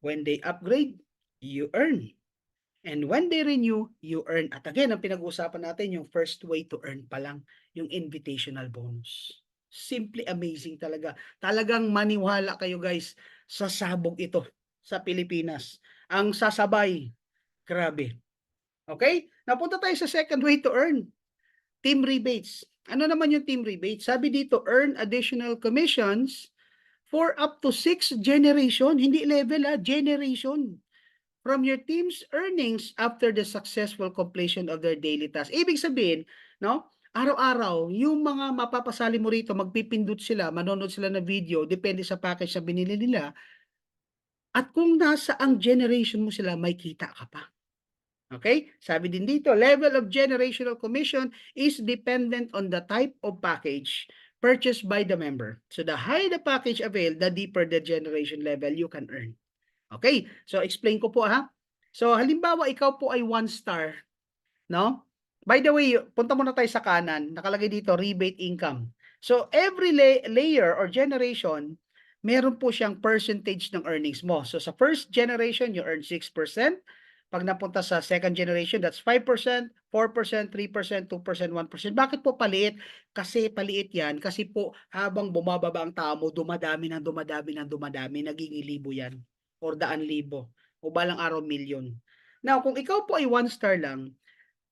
When they upgrade, you earn. And when they renew, you earn. At again, ang pinag-uusapan natin, yung first way to earn pa lang, yung invitational bonus. Simply amazing talaga. Talagang maniwala kayo guys, sasabog ito sa Pilipinas. Ang sasabay, grabe. Okay? Napunta tayo sa second way to earn. Team rebates. Ano naman yung team rebates? Sabi dito, earn additional commissions for up to 6 generation. Hindi level generation. From your team's earnings after the successful completion of their daily task. Ibig sabihin, no? Araw-araw, yung mga mapapasali mo rito, magpipindot sila, manonood sila ng video, depende sa package na binili nila. At kung nasa ang generation mo sila, may kita ka pa. Okay? Sabi din dito, level of generational commission is dependent on the type of package purchased by the member. So the higher the package availed, the deeper the generation level you can earn. Okay, so explain ko po ha. So halimbawa ikaw po ay 1 star, no? By the way, punta muna tayo sa kanan, nakalagay dito rebate income. So every layer or generation, meron po siyang percentage ng earnings mo. So sa first generation, you earn 6%. Pag napunta sa second generation, that's 5%, 4%, 3%, 2%, 1%. Bakit po paliit? Kasi paliit yan. Kasi po habang bumababa ang tao mo, dumadami, naging libo yan. Or daan libo, o balang araw milyon. Now, kung ikaw po ay 1 star lang,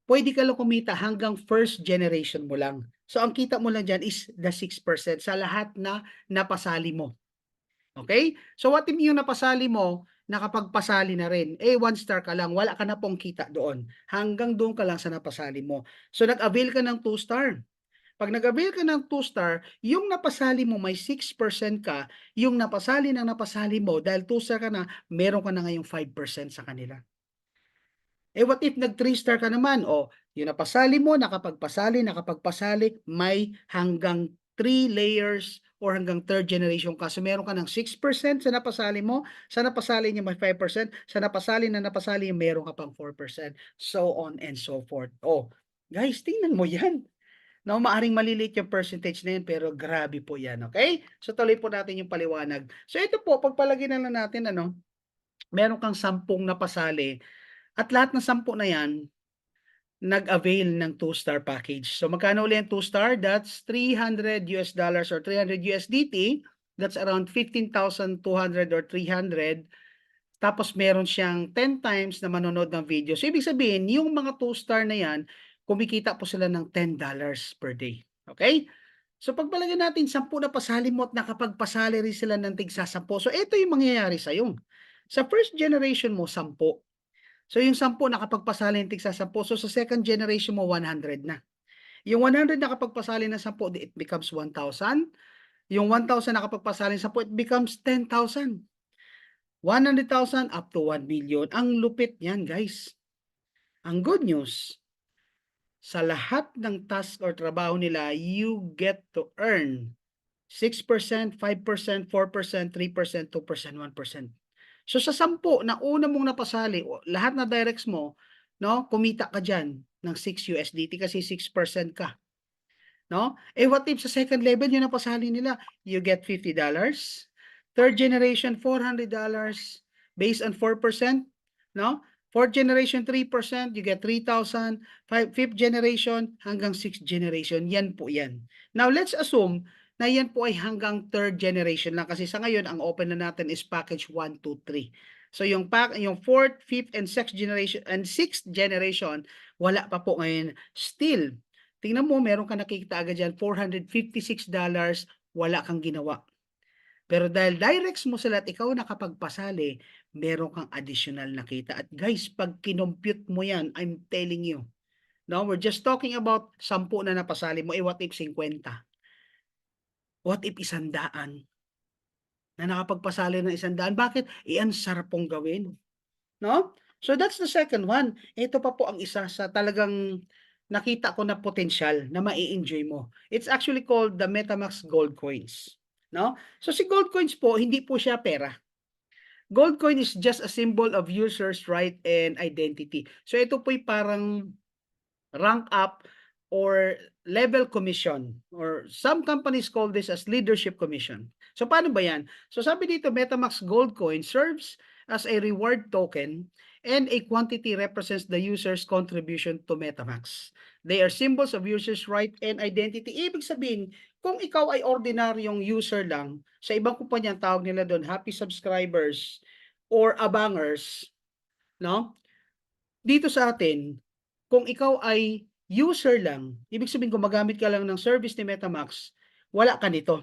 pwede ka lang kumita hanggang first generation mo lang. So, ang kita mo lang dyan is the 6% sa lahat na napasali mo. Okay? So, what if yung napasali mo, nakapagpasali na rin, 1 star ka lang, wala ka na pong kita doon. Hanggang doon ka lang sa napasali mo. So, nag-avail ka ng 2 star. Pag nag-avail ka ng 2 star, yung napasali mo may 6% ka, yung napasali mo, dahil 2 star ka na, meron ka na ngayong 5% sa kanila. What if nag 3 star ka naman? Yung napasali mo, nakapagpasali, may hanggang 3 layers or hanggang third generation ka. So meron ka ng 6% sa napasali mo, sa napasali niya may 5%, sa napasali meron ka pang 4%, so on and so forth. Guys, tingnan mo yan. No, maaring maliliit yung percentage na yun, pero grabe po yan, okay? So, tuloy po natin yung paliwanag. So, ito po, pagpalagyan na lang natin, meron kang 10 napasali, at lahat ng 10 na yan, nag-avail ng 2 star package. So, magkano ulit yung 2 star? That's $300 or 300 USDT. That's around 15,200 or 300. Tapos, meron siyang 10 times na manonood ng video. So, ibig sabihin, yung mga 2 star na yan, kumikita po sila ng $10 per day. Okay? So pagpalagyan natin 10 na pasali mo at nakapagpasali rin sila ng tig 10. So ito yung mangyayari sa iyo. Sa first generation mo 10. So yung 10 nakapagpasali ng tig 10. So sa second generation mo 100 na. Yung 100 nakapagpasali ng 10, it becomes 1,000. Yung 1,000 nakapagpasali ng 10, it becomes 10,000. 100,000 up to 1 million. Ang lupit niyan, guys. Ang good news, sa lahat ng task or trabaho nila, you get to earn 6%, 5%, 4%, 3%, 2%, 1%. So sa 10 na una mong napasali, lahat na directs mo, no, kumita ka diyan ng 6 USDT kasi 6% ka, no? Eh what if sa second level yung napasali nila, you get $50, third generation $400 based on 4%, no? Fourth generation 3%, you get 3,000, fifth generation hanggang sixth generation, yan po yan. Now let's assume na yan po ay hanggang third generation lang kasi sa ngayon ang open na natin is package 1, 2, 3. So yung fourth, fifth and sixth generation wala pa po ngayon. Still, tingnan mo meron ka nakikita agad diyan $456, wala kang ginawa. Pero dahil directs mo sila at ikaw nakapagpasali, meron kang additional nakita. At guys, pag kinompute mo yan, I'm telling you, no, we're just talking about 10 na napasali mo, what if 50? What if 100 na nakapagpasali ng 100? Bakit? Ang sarap pong gawin. No? So that's the second one. Ito pa po ang isa sa talagang nakita ko na potensyal na mai-enjoy mo. It's actually called the MetaMask Gold Coins. No? So si Gold Coins po, hindi po siya pera. Gold coin is just a symbol of users' right and identity. So ito po'y parang rank up or level commission, or some companies call this as leadership commission. So paano ba yan? So sabi dito, MetaMask Gold Coin serves as a reward token and a quantity represents the user's contribution to MetaMask. They are symbols of users' right and identity. Ibig sabihin, kung ikaw ay ordinaryong user lang, sa ibang kumpanya tawag nila doon happy subscribers or abangers, no? Dito sa atin, kung ikaw ay user lang, ibig sabihin gumagamit ka lang ng service ni MetaMask, wala ka nito.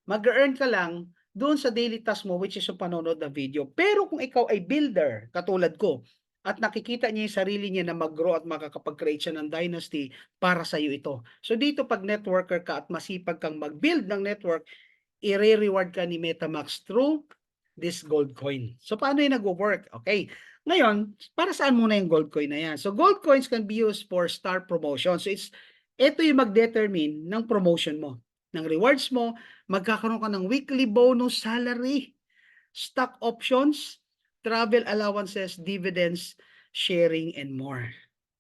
Mag-earn ka lang doon sa daily task mo, which is yung panonood ng video. Pero kung ikaw ay builder, katulad ko, at nakikita niya yung sarili niya na mag-grow at makakapag-create siya ng dynasty, para sa iyo ito. So dito pag networker ka at masipag kang mag-build ng network, i-reward ka ni MetaMask through this gold coin. So paano yung nag-work? Okay. Ngayon, para saan muna yung gold coin na yan? So gold coins can be used for star promotion. So ito yung mag-determine ng promotion mo, ng rewards mo. Magkakaroon ka ng weekly bonus salary, stock options, travel allowances, dividends, sharing, and more.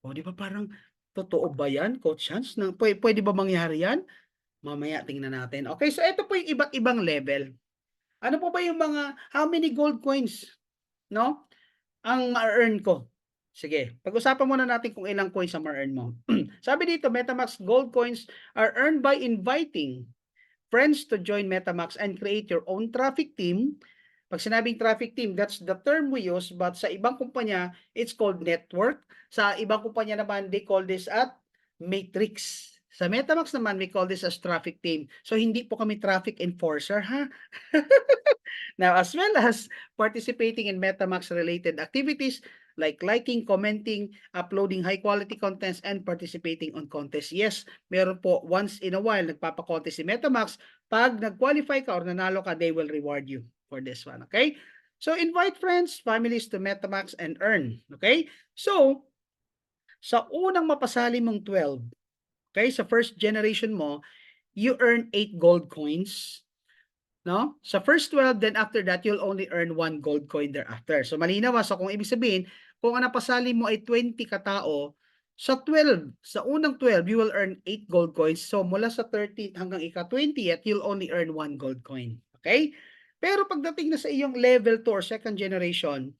O, di ba parang totoo ba yan, Coach Hans? Pwede ba mangyari yan? Mamaya tingnan natin. Okay, so ito po yung iba't ibang level. Ano po ba yung how many gold coins, no, ang ma-earn ko? Sige, pag-usapan muna natin kung ilang coins ang ma-earn mo. Sabi dito, MetaMask gold coins are earned by inviting friends to join MetaMask and create your own traffic team. Pag sinabing traffic team, that's the term we use, but sa ibang kumpanya, it's called network. Sa ibang kumpanya naman, they call this at matrix. Sa MetaMask naman, we call this as traffic team. So, hindi po kami traffic enforcer, ha? Now, as well as participating in MetaMask-related activities like liking, commenting, uploading high-quality contents, and participating on contests. Yes, meron po once in a while, nagpapakontest si MetaMask. Pag nag-qualify ka or nanalo ka, they will reward you for this one, okay? So, invite friends, families to MetaMask and earn, okay? So, sa unang mapasali mong 12, okay, sa first generation mo, you earn 8 gold coins, no? Sa first 12, then after that, you'll only earn 1 gold coin thereafter. So, malinaw. So, kung ibig sabihin, kung ang napasali mo ay 20 katao, sa 12, sa unang 12, you will earn 8 gold coins. So, mula sa 30 hanggang ika-20th, you'll only earn 1 gold coin. Okay? Pero pagdating na sa iyong level 2 or second generation,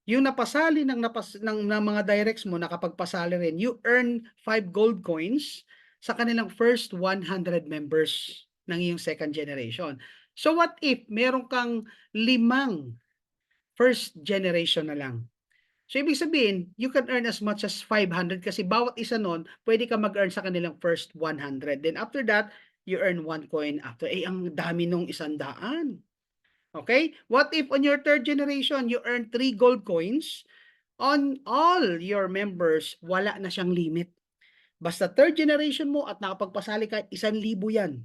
yung napasali ng mga directs mo, nakapagpasali rin, you earn 5 gold coins sa kanilang first 100 members ng iyong second generation. So what if meron kang 5 first generation na lang? So ibig sabihin, you can earn as much as 500 kasi bawat isa nun, pwede ka mag-earn sa kanilang first 100. Then after that, you earn 1 coin after. Ang dami nung 100. Okay? What if on your third generation, you earn 3 gold coins? On all your members, wala na siyang limit. Basta third generation mo at nakapagpasali ka, 1,000 yan.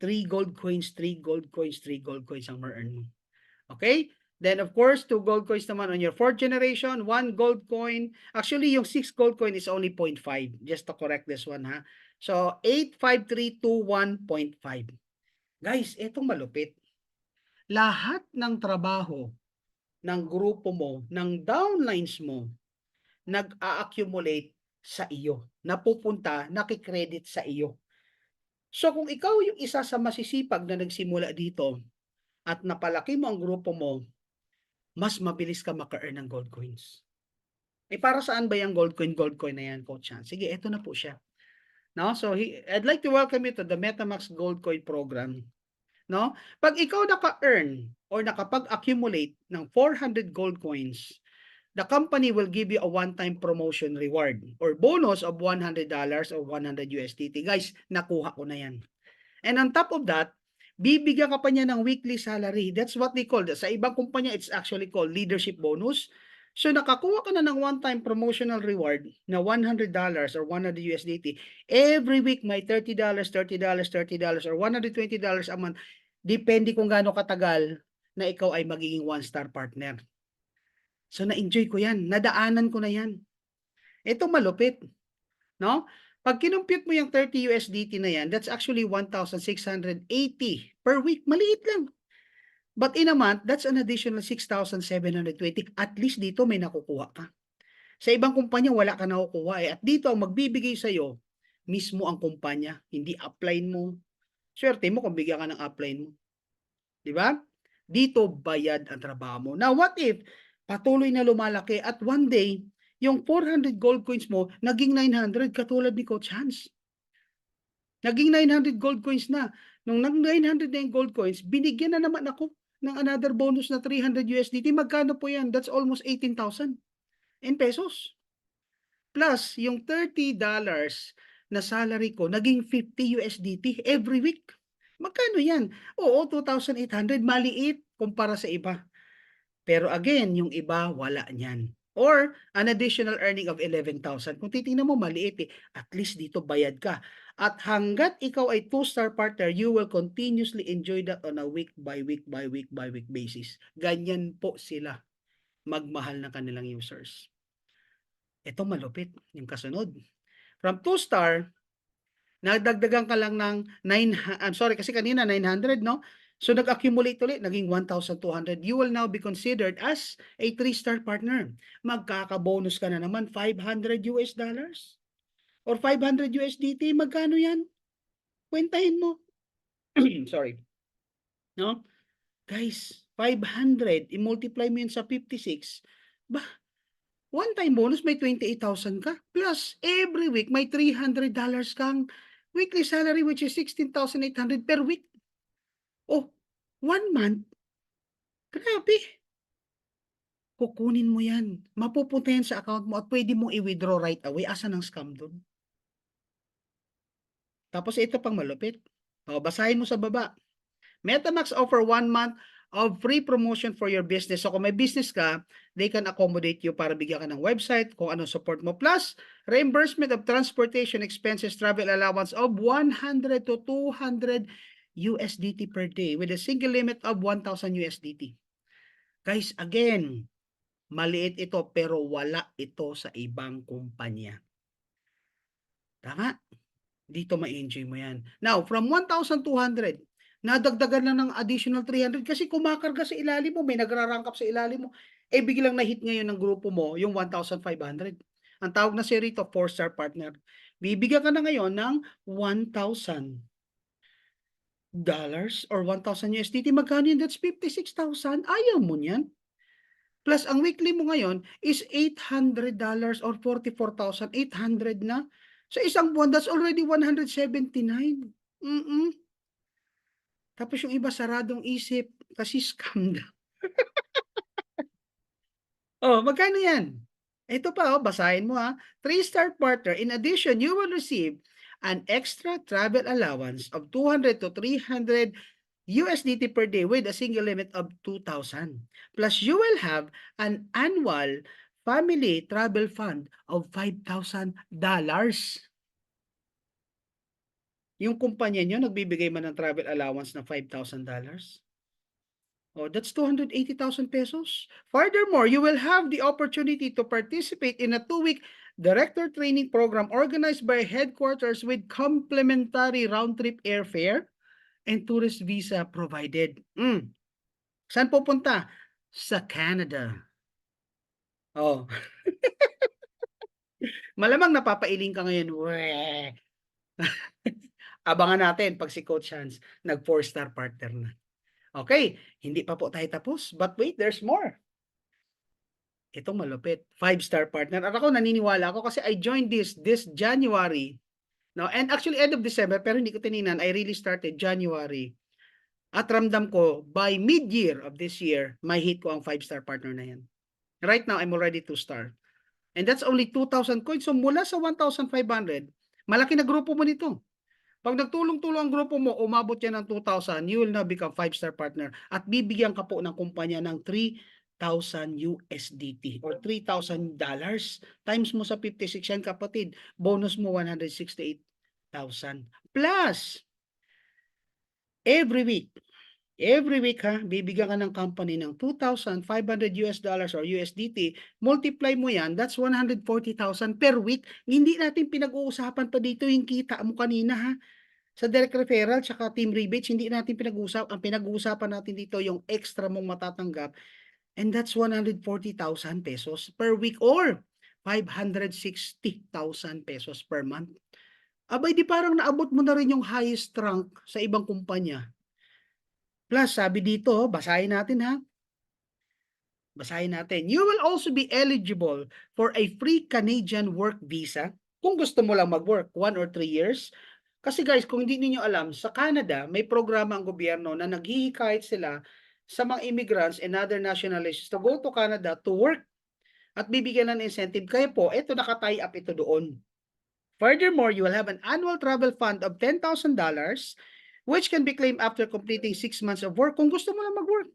3 gold coins, 3 gold coins, 3 gold coins ang ma-earn mo. Okay? Then of course, 2 gold coins naman on your fourth generation, 1 gold coin. Actually, yung 6 gold coin is only 0.5. Just to correct this one, ha? So, 85321.5. Guys, etong malupit. Lahat ng trabaho ng grupo mo, ng downlines mo, nag-a-accumulate sa iyo. Napupunta, nakikredit sa iyo. So kung ikaw yung isa sa masisipag na nagsimula dito at napalaki mo ang grupo mo, mas mabilis ka maka-earn ng gold coins. Para saan ba yung gold coin na yan, Coach Chan? Sige, eto na po siya. No? So, I'd like to welcome you to the MetaMax Gold Coin Program. No? Pag ikaw naka-earn or nakapag-accumulate ng 400 gold coins, the company will give you a one-time promotion reward or bonus of $100 or 100 USDT. Guys, nakuha ko na yan. And on top of that, bibigyan ka pa niya ng weekly salary. That's what they call. Sa ibang kumpanya, it's actually called leadership bonus. So nakakuha ka na ng one-time promotional reward na $100 or 100 USDT. Every week may $30, $30, $30 or $120 a month. Depende kung gaano katagal na ikaw ay magiging one-star partner. So na-enjoy ko yan. Nadaanan ko na yan. Ito malupit. No? Pag kinumpute mo yung 30 USDT na yan, that's actually 1,680 per week. Maliit lang. But in a month, that's an additional 6,720. At least dito may nakukuha ka. Sa ibang kumpanya, wala ka nakukuha. At dito, ang magbibigay sa'yo, mismo ang kumpanya. Hindi upline mo. Swerte mo kung bigyan ka ng upline mo. Diba? Dito, bayad ang trabaho mo. Now, what if patuloy na lumalaki at one day, yung 400 gold coins mo, naging 900 katulad ni Coach Hans. Naging 900 gold coins na. Nung 900 na yung gold coins, binigyan na naman ako ng another bonus na 300 USDT. Magkano po yan? That's almost 18,000 in pesos. Plus, yung $30 na salary ko, naging 50 USDT every week. Magkano yan? Oo, 2,800. Maliit kumpara sa iba. Pero again, yung iba, wala niyan. Or an additional earning of 11,000. Kung titingnan mo, maliit eh. At least dito bayad ka. At hanggat ikaw ay 2-star partner, you will continuously enjoy that on a week by week basis. Ganyan po sila magmahal ng kanilang users. Ito malupit, yung kasunod. From 2-star, nagdagdagan ka lang ng kasi kanina 900, no? So nag-accumulate ulit, naging 1,200. You will now be considered as a 3-star partner. Magkaka-bonus ka na naman $500 or 500 USDT. Magkano yan? Kwentahin mo. Sorry. No? Guys, 500, i-multiply mo yun sa 56. One-time bonus, may 28,000 ka. Plus, every week, may $300 kang weekly salary, which is 16,800 per week. Oh, 1 month. Grabe. Kukunin mo yan. Mapupunta yan sa account mo at pwede mong i-withdraw right away. Asan ang scam doon? Tapos ito pang malupit. Basahin mo sa baba. MetaMax offer 1 month of free promotion for your business. So kung may business ka, they can accommodate you para bigyan ka ng website, kung anong support mo. Plus, reimbursement of transportation expenses, travel allowance of 100 to 200 USDT per day with a single limit of 1,000 USDT. Guys, again, maliit ito pero wala ito sa ibang kumpanya. Tama? Dito ma-enjoy mo yan. Now, from 1,200, nadagdagan na ng additional 300 kasi kumakarga sa ilalim mo, may nagra-rank up sa ilalim mo. Biglang na-hit ngayon ng grupo mo yung 1,500. Ang tawag na siya rito, 4-star partner. Bibigyan ka na ngayon ng $1,000 or 1,000 USDT. Magkano yun? That's 56,000. Ayaw mo niyan. Plus, ang weekly mo ngayon is $800 or 44,800 na. Sa isang buwan, that's already 179. Tapos yung iba saradong isip kasi scam daw. Magkano yan? Ito pa, basahin mo ha. 3-star partner. In addition, you will receive an extra travel allowance of 200 to 300 USDT per day with a single limit of 2,000. Plus, you will have an annual family travel fund of $5,000. yung kumpanya nyo nagbibigay man ng travel allowance na $5,000. Oh, that's 280,000 pesos. Furthermore, you will have the opportunity to participate in a 2-week director training program organized by headquarters with complimentary round-trip airfare and tourist visa provided. Saan pupunta? Sa Canada. Oh. Malamang napapailing ka ngayon. Weh. Abangan natin pag si Coach Hans nag 4-star partner na. Okay, hindi pa po tayo tapos. But wait, there's more. Itong malupit. 5-star partner. At ako naniniwala ako kasi I joined this January. No, and actually end of December pero hindi ko tininan. I really started January. At ramdam ko by mid-year of this year, may hit ko ang 5-star partner na yan. Right now, I'm already 2-star. And that's only 2,000 coins. So mula sa 1,500, malaki na grupo mo nito. Pag nagtulong-tulong ang grupo mo, umabot yan ng 2,000, you will now become 5-star partner. At bibigyan ka po ng kumpanya ng 3,000 USDT or $3,000 times mo sa 56 yan kapatid. Bonus mo 168,000. Plus, every week ha, bibigyan ka ng company ng $2,500 or USDT, multiply mo yan, that's 140,000 per week. Hindi natin pinag-uusapan pa dito yung kita mo kanina ha. Sa direct referral tsaka team rebates, hindi natin pinag-uusapan. Ang pinag-uusapan natin dito yung extra mong matatanggap and that's 140,000 pesos per week or 560,000 pesos per month. Abay, di parang naabot mo na rin yung highest rank sa ibang kumpanya. Plus, sabi dito, basahin natin ha. Basahin natin. You will also be eligible for a free Canadian work visa kung gusto mo lang mag-work 1 or 3 years. Kasi guys, kung hindi niyo alam, sa Canada, may programa ang gobyerno na naghihikayat sila sa mga immigrants and other nationalities to go to Canada to work at bibigyan ng incentive. Kaya po, ito nakatie up ito doon. Furthermore, you will have an annual travel fund of $10,000 which can be claimed after completing 6 months of work kung gusto mo lang mag-work.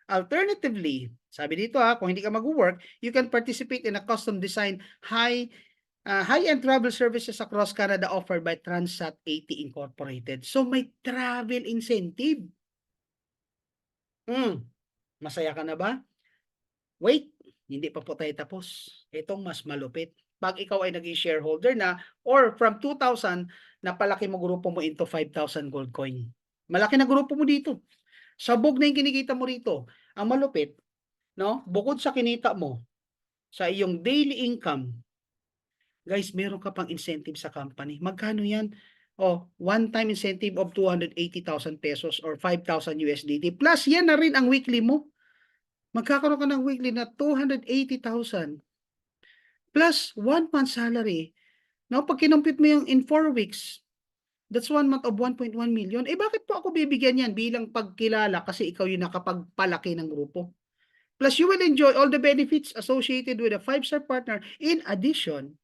Alternatively, sabi dito ha, kung hindi ka mag-work, you can participate in a custom-designed high-end travel services across Canada offered by Transat 80 Incorporated. So may travel incentive. Masaya ka na ba? Wait, hindi pa po tayo tapos. Itong mas malupit. Pag ikaw ay naging shareholder na or from 2,000, napalaki mo grupo mo into 5,000 gold coin. Malaki na grupo mo dito. Sabog na yung kinikita mo rito. Ang malupit, no? Bukod sa kinita mo, sa iyong daily income, guys, meron ka pang incentive sa company. Magkano yan? One-time incentive of 280,000 pesos or 5,000 USDT. Plus, yan na rin ang weekly mo. Magkakaroon ka ng weekly na 280,000. Plus, 1 month salary. Now, pag kinumpit mo yung in 4 weeks, that's 1 month of 1.1 million. Bakit po ako bibigyan yan bilang pagkilala kasi ikaw yung nakapagpalaki ng grupo? Plus, you will enjoy all the benefits associated with a 5-star partner in addition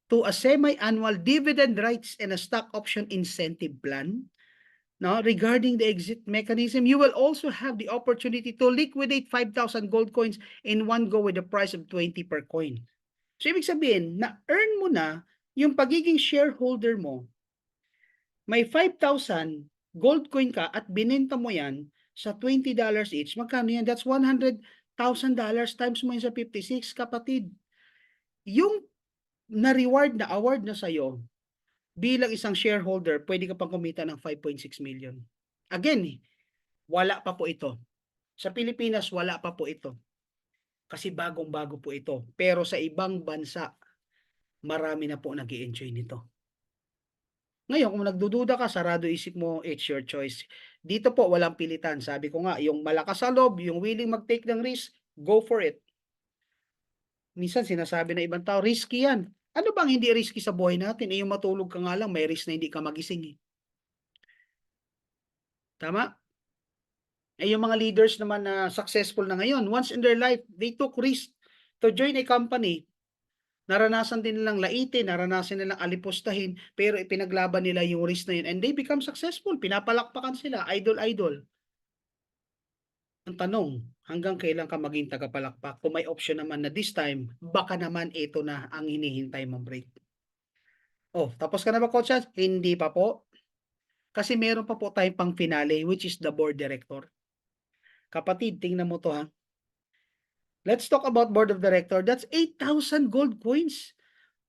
to a semi-annual dividend rights and a stock option incentive plan. Now, regarding the exit mechanism, you will also have the opportunity to liquidate 5,000 gold coins in one go with a price of 20 per coin. So, ibig sabihin, na-earn mo na yung pagiging shareholder mo. May 5,000 gold coin ka at binenta mo yan sa $20 each. Magkano yan? That's $100,000 times mo yan sa 56, kapatid. Yung na-reward na award na sa'yo, bilang isang shareholder, pwede ka pang kumita ng 5.6 million. Again, wala pa po ito. Sa Pilipinas, wala pa po ito. Kasi bagong-bago po ito. Pero sa ibang bansa, marami na po nag-i-enjoy nito. Ngayon, kung nagdududa ka, sarado isip mo, it's your choice. Dito po, walang pilitan. Sabi ko nga, yung malakas sa loob, yung willing mag-take ng risk, go for it. Minsan sinasabi ng ibang tao, risky yan. Ano bang hindi risky sa buhay natin? Yung matulog ka nga lang, may risk na hindi ka magising. Tama? Yung mga leaders naman na successful na ngayon, once in their life, they took risk to join a company. Naranasan din nilang laitin, naranasan nilang alipustahin, pero ipinaglaban nila yung risk na yun and they become successful. Pinapalakpakan sila, idol-idol. Ang tanong, hanggang kailan ka maging tagapalakpak? Kung may option naman na this time, baka naman ito na ang hinihintay mong break. Oh, tapos ka na ba, Coach Chance? Hindi pa po. Kasi meron pa po tayong pang finale, which is the board director. Kapatid, tingnan mo to ha. Let's talk about board of director. That's 8,000 gold coins.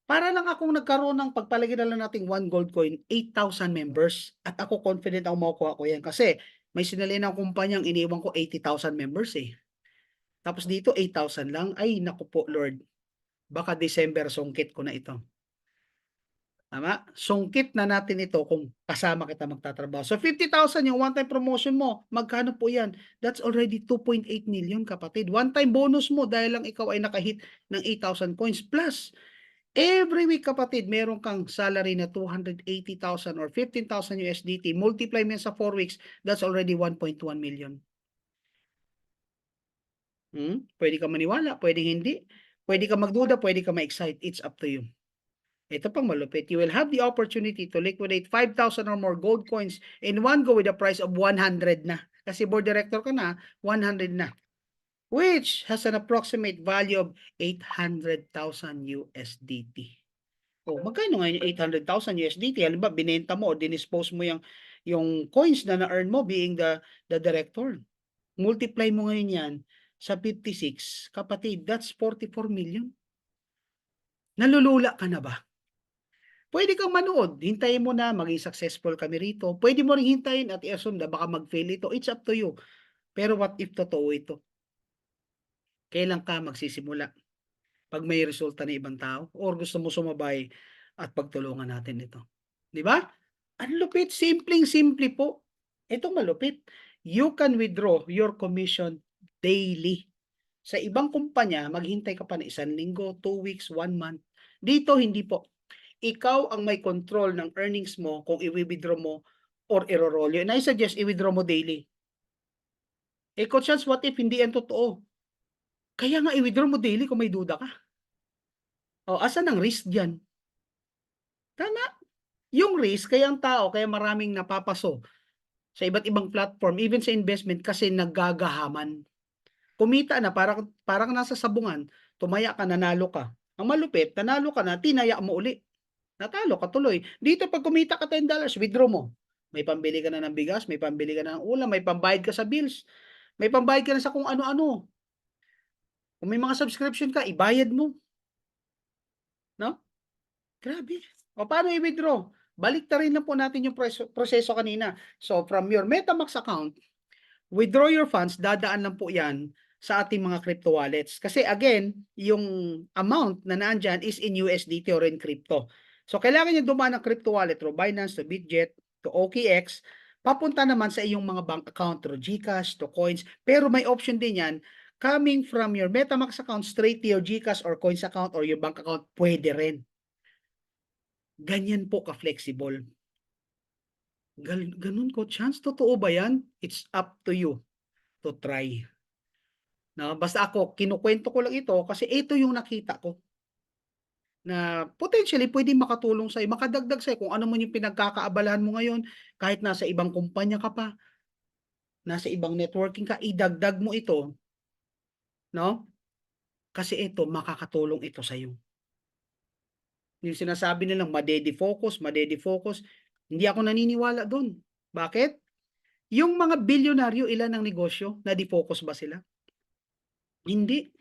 Para lang akong nagkaroon ng pagpalagay na lang nating 1 gold coin, 8,000 members. At ako confident ako makukuha ko yan. Kasi may sinalin ng kumpanyang iniwan ko 80,000 members eh. Tapos dito 8,000 lang. Ay, naku po Lord. Baka December sungkit ko na ito. Tama? Sungkit na natin ito kung kasama kita magtatrabaho. So 50,000 yung one-time promotion mo. Magkano po yan? That's already 2.8 million kapatid. One-time bonus mo dahil lang ikaw ay nakahit ng 8,000 coins. Plus, every week kapatid, meron kang salary na 280,000 or 15,000 USDT. Multiply mo yan sa 4 weeks, that's already 1.1 million. Pwede ka maniwala, pwede hindi. Pwede ka magduda, pwede ka ma-excite. It's up to you. Ito pang malupit. You will have the opportunity to liquidate 5,000 or more gold coins in one go with a price of 100 na. Kasi board director ka na, 100 na. Which has an approximate value of 800,000 USDT. Oh, magkano ngayon yung 800,000 USDT? Halimbawa, binenta mo o dinispose mo yung coins na na-earn mo being the director. Multiply mo ngayon yan sa 56. Kapatid, that's 44 million. Nalulula ka na ba? Pwede kang manood. Hintayin mo na maging successful kami rito. Pwede mo ring hintayin at i-assume na baka mag-fail ito. It's up to you. Pero what if totoo ito? Kailan ka magsisimula? Pag may resulta ng ibang tao or gusto mo sumabay at pagtulungan natin ito. Di ba? Ang lupit, simpleng-simple po. Ito malupit. You can withdraw your commission daily. Sa ibang kumpanya, maghintay ka pa ng 1 linggo, 2 weeks, 1 month. Dito, hindi po. Ikaw ang may control ng earnings mo kung i-withdraw mo or i-roll yun. And I suggest i-withdraw mo daily. Eh, Coach Chance, what if hindi yan totoo? Kaya nga i-withdraw mo daily kung may duda ka. O, asan ang risk dyan? Tama. Yung risk, kaya ang tao, kaya maraming napapaso sa iba't ibang platform, even sa investment, kasi naggagahaman. Kumita na, parang nasa sabungan, tumaya ka, nanalo ka. Ang malupit, nanalo ka na, tinaya mo uli. Natalo ka tuloy. Dito pag kumita ka $10, withdraw mo. May pambili ka na ng bigas, may pambili ka na ng ulam, may pambayad ka sa bills, may pambayad ka na sa kung ano-ano. Kung may mga subscription ka, ibayad mo. No? Grabe. O paano i-withdraw? Balik na rin lang po natin yung proseso kanina. So from your MetaMax account, withdraw your funds, dadaan lang po yan sa ating mga crypto wallets. Kasi again, yung amount na naandyan is in USDT or in crypto. So kailangan nyo dumaan ng crypto wallet through Binance, to Bitget, to OKX, papunta naman sa iyong mga bank account through GCash, to Coins. Pero may option din yan, coming from your MetaMax account straight to your GCash or Coins account or your bank account, pwede rin. Ganyan po ka-flexible. Ganun ko, Chance, totoo ba yan? It's up to you to try. No, basta ako, kinukwento ko lang ito kasi ito yung nakita ko na potentially pwedeng makatulong sa'yo, makadagdag sa'yo kung ano man yung pinagkakaabalahan mo ngayon, kahit nasa ibang kumpanya ka pa, nasa ibang networking ka, idagdag mo ito, no? Kasi ito, makakatulong ito sa'yo. Yung sinasabi nilang madede-focus, hindi ako naniniwala doon. Bakit? Yung mga bilyonaryo, ilan ang negosyo? Na-defocus ba sila? Hindi.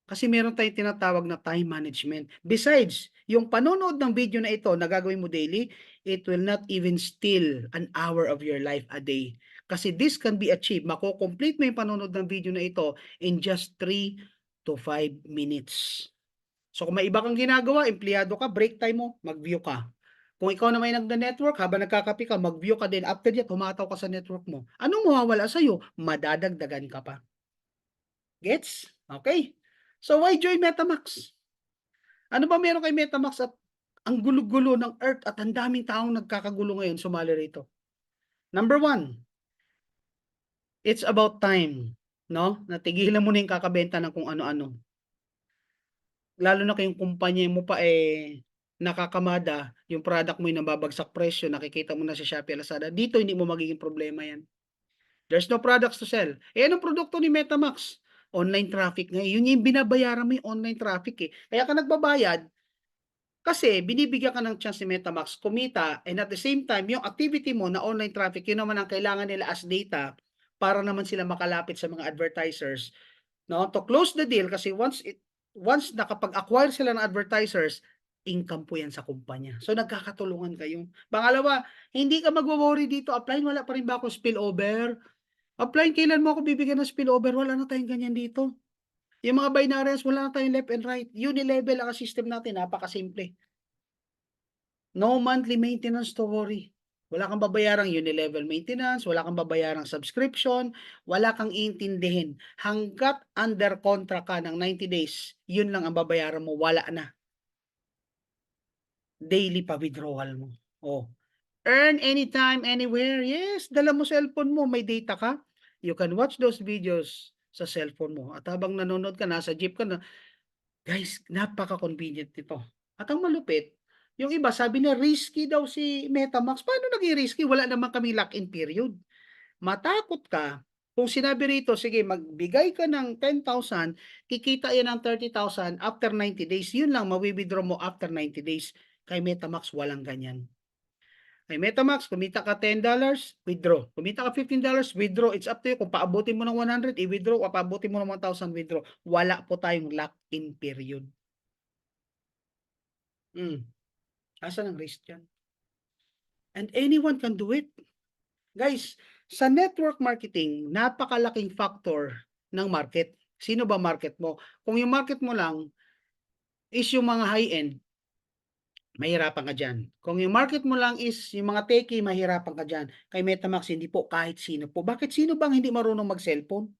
Kasi meron tayong tinatawag na time management. Besides, yung panonood ng video na ito na gagawin mo daily, it will not even steal an hour of your life a day. Kasi this can be achieved. Mako-complete mo yung panonood ng video na ito in just 3 to 5 minutes. So kung may iba kang ginagawa, empleyado ka, break time mo, mag-view ka. Kung ikaw na may nagda-network, habang nagkakape ka, mag-view ka din. After that, humataw ka sa network mo. Anong mawawala sa'yo? Madadagdagan ka pa. Gets? Okay. So why join MetaMax? Ano ba meron kay MetaMax at ang gulo-gulo ng Earth at ang daming taong nagkakagulo ngayon sumali rito? Number 1, it's about time, no? Natigilan mo na yung kakabenta ng kung ano-ano. Lalo na kayong kumpanya mo pa nakakamada, yung product mo yung nababagsak presyo, nakikita mo na sa Shopee, Lazada. Dito hindi mo magiging problema yan. There's no products to sell. Anong produkto ni MetaMax? Online traffic nga. Yun yung binabayaran mo yung online traffic eh. Kaya ka nagbabayad Kasi binibigyan ka ng chance ni MetaMax kumita and at the same time, yung activity mo na online traffic, yun naman ang kailangan nila as data para naman sila makalapit sa mga advertisers, no? To close the deal kasi once nakapag-acquire sila ng advertisers, income po yan sa kumpanya. So nagkakatulungan kayo. Pangalawa, hindi ka magwo-worry dito, apply wala pa rin ba ako spillover? Apply kailan mo ako bibigyan ng spillover? Wala na tayong ganyan dito. Yung mga binarians, wala na tayong left and right. Unilevel ang system natin, napakasimple. No monthly maintenance to worry. Wala kang babayarang unilevel maintenance, wala kang babayarang subscription, wala kang iintindihin. Hanggat under contract ka ng 90 days, yun lang ang babayaran mo, wala na. Daily pa withdrawal mo. Oh. Earn anytime, anywhere. Yes, dala mo cellphone mo, may data ka. You can watch those videos sa cellphone mo. At habang nanonood ka, nasa jeep ka na, guys, napaka-convenient nito. At ang malupit, yung iba sabi niya risky daw si MetaMax. Paano naging risky? Wala naman kami lock-in period. Matakot ka, kung sinabi rito, sige, magbigay ka ng 10,000, kikita yan ng 30,000 after 90 days. Yun lang, mawi-withdraw mo after 90 days. Kay MetaMax, walang ganyan. Kay MetaMax, kumita ka $10, withdraw. Kumita ka $15, withdraw. It's up to you. Kung paabutin mo ng 100, i-withdraw. Kung paabutin mo ng 1,000, withdraw. Wala po tayong lock-in period. Asan ang risk dyan? And anyone can do it. Guys, sa network marketing, napakalaking factor ng market. Sino ba market mo? Kung yung market mo lang is yung mga high-end, mahirapan ka dyan. Kung yung market mo lang is yung mga techie, mahirapan ka dyan. Kay MetaMax, hindi po kahit sino po. Bakit sino bang hindi marunong mag-cellphone?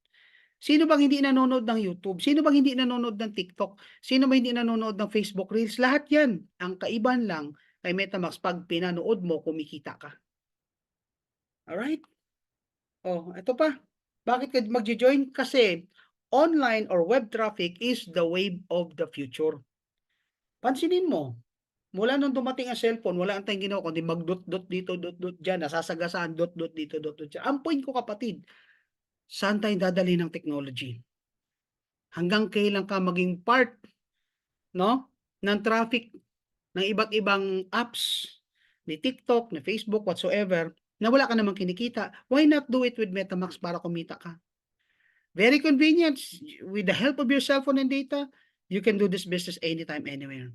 Sino bang hindi nanonood ng YouTube? Sino bang hindi nanonood ng TikTok? Sino bang hindi nanonood ng Facebook Reels? Lahat yan. Ang kaiban lang kay MetaMax, pag pinanood mo, kumikita ka. Alright? Oh, ito pa. Bakit ka magjo-join? Kasi online or web traffic is the wave of the future. Pansinin mo, mula nung dumating ang cellphone, wala ang tayong ginawa kundi mag-dot-dot dito, dot-dot dyan, nasasagasaan, dot-dot dito, dot-dot dyan. Ang point ko, kapatid, saan tayo dadali ng technology? Hanggang kailan ka maging part, no, ng traffic ng iba't ibang apps, ni TikTok, ni Facebook, whatsoever, na wala ka namang kinikita? Why not do it with MetaMax para kumita ka? Very convenient. With the help of your cell phone and data, you can do this business anytime, anywhere.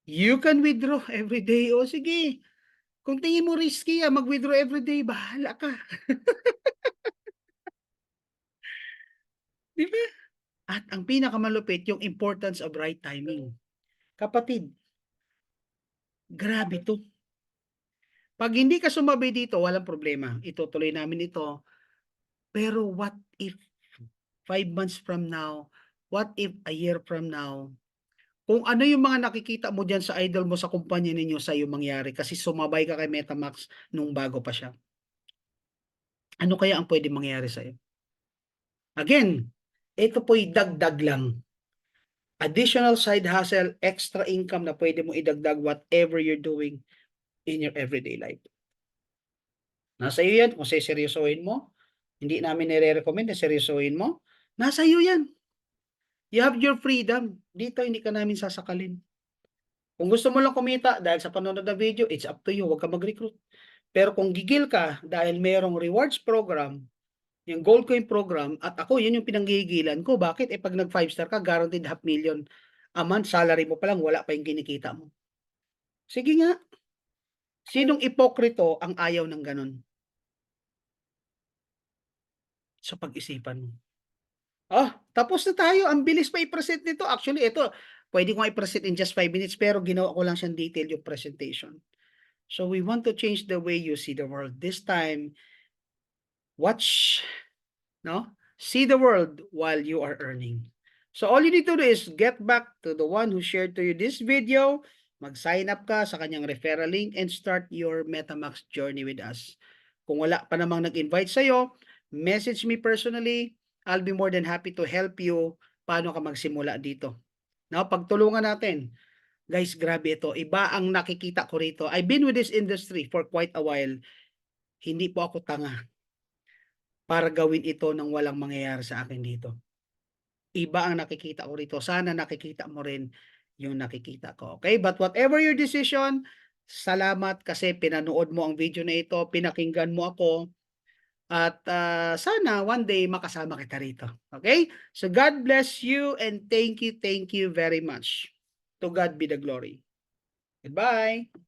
You can withdraw every day. O sige, kung tingin mo risky, mag-withdraw every day, bahala ka. Di ba? At ang pinakamalupit, yung importance of right timing. Kapatid, grabe to. Pag hindi ka sumabay dito, walang problema. Itutuloy namin ito. Pero what if 5 months from now, what if a year from now, kung ano yung mga nakikita mo dyan sa idol mo sa kumpanya ninyo, sa'yo mangyari kasi sumabay ka kay MetaMax nung bago pa siya. Ano kaya ang pwede mangyari sa'yo? Again, ito po'y dagdag lang. Additional side hustle, extra income na pwede mo idagdag whatever you're doing in your everyday life. Nasa iyo yan kung seryosohin mo. Hindi namin nire-recommend na seryosohin mo. Nasa iyo yan. You have your freedom. Dito hindi ka namin sasakalin. Kung gusto mo lang kumita dahil sa panonood ng video, it's up to you. Huwag ka mag-recruit. Pero kung gigil ka dahil mayroong rewards program, yung Gold Coin program, at ako, yun yung pinanggigilan ko. Bakit? Pag nag 5-star ka, guaranteed $500,000 a month, salary mo pa lang, wala pa yung kinikita mo. Sige nga. Sinong ipokrito ang ayaw ng ganun? Sa pag-isipan mo. Tapos na tayo. Ang bilis pa i-present nito. Actually, ito, pwede ko i-present in just 5 minutes, pero ginawa ko lang siyang detail yung presentation. So, we want to change the way you see the world. This time, watch, no? See the world while you are earning. So, all you need to do is get back to the one who shared to you this video, mag-sign up ka sa kanyang referral link, and start your MetaMax journey with us. Kung wala pa namang nag-invite sa'yo, message me personally. I'll be more than happy to help you paano ka magsimula dito. Now, pagtulungan natin. Guys, grabe ito. Iba ang nakikita ko rito. I've been with this industry for quite a while. Hindi po ako tanga para gawin ito nang walang mangyayari sa akin dito. Iba ang nakikita ko rito. Sana nakikita mo rin yung nakikita ko. Okay? But whatever your decision, salamat kasi pinanood mo ang video na ito, pinakinggan mo ako, at sana one day makasama kita rito. Okay? So God bless you and thank you very much. To God be the glory. Goodbye.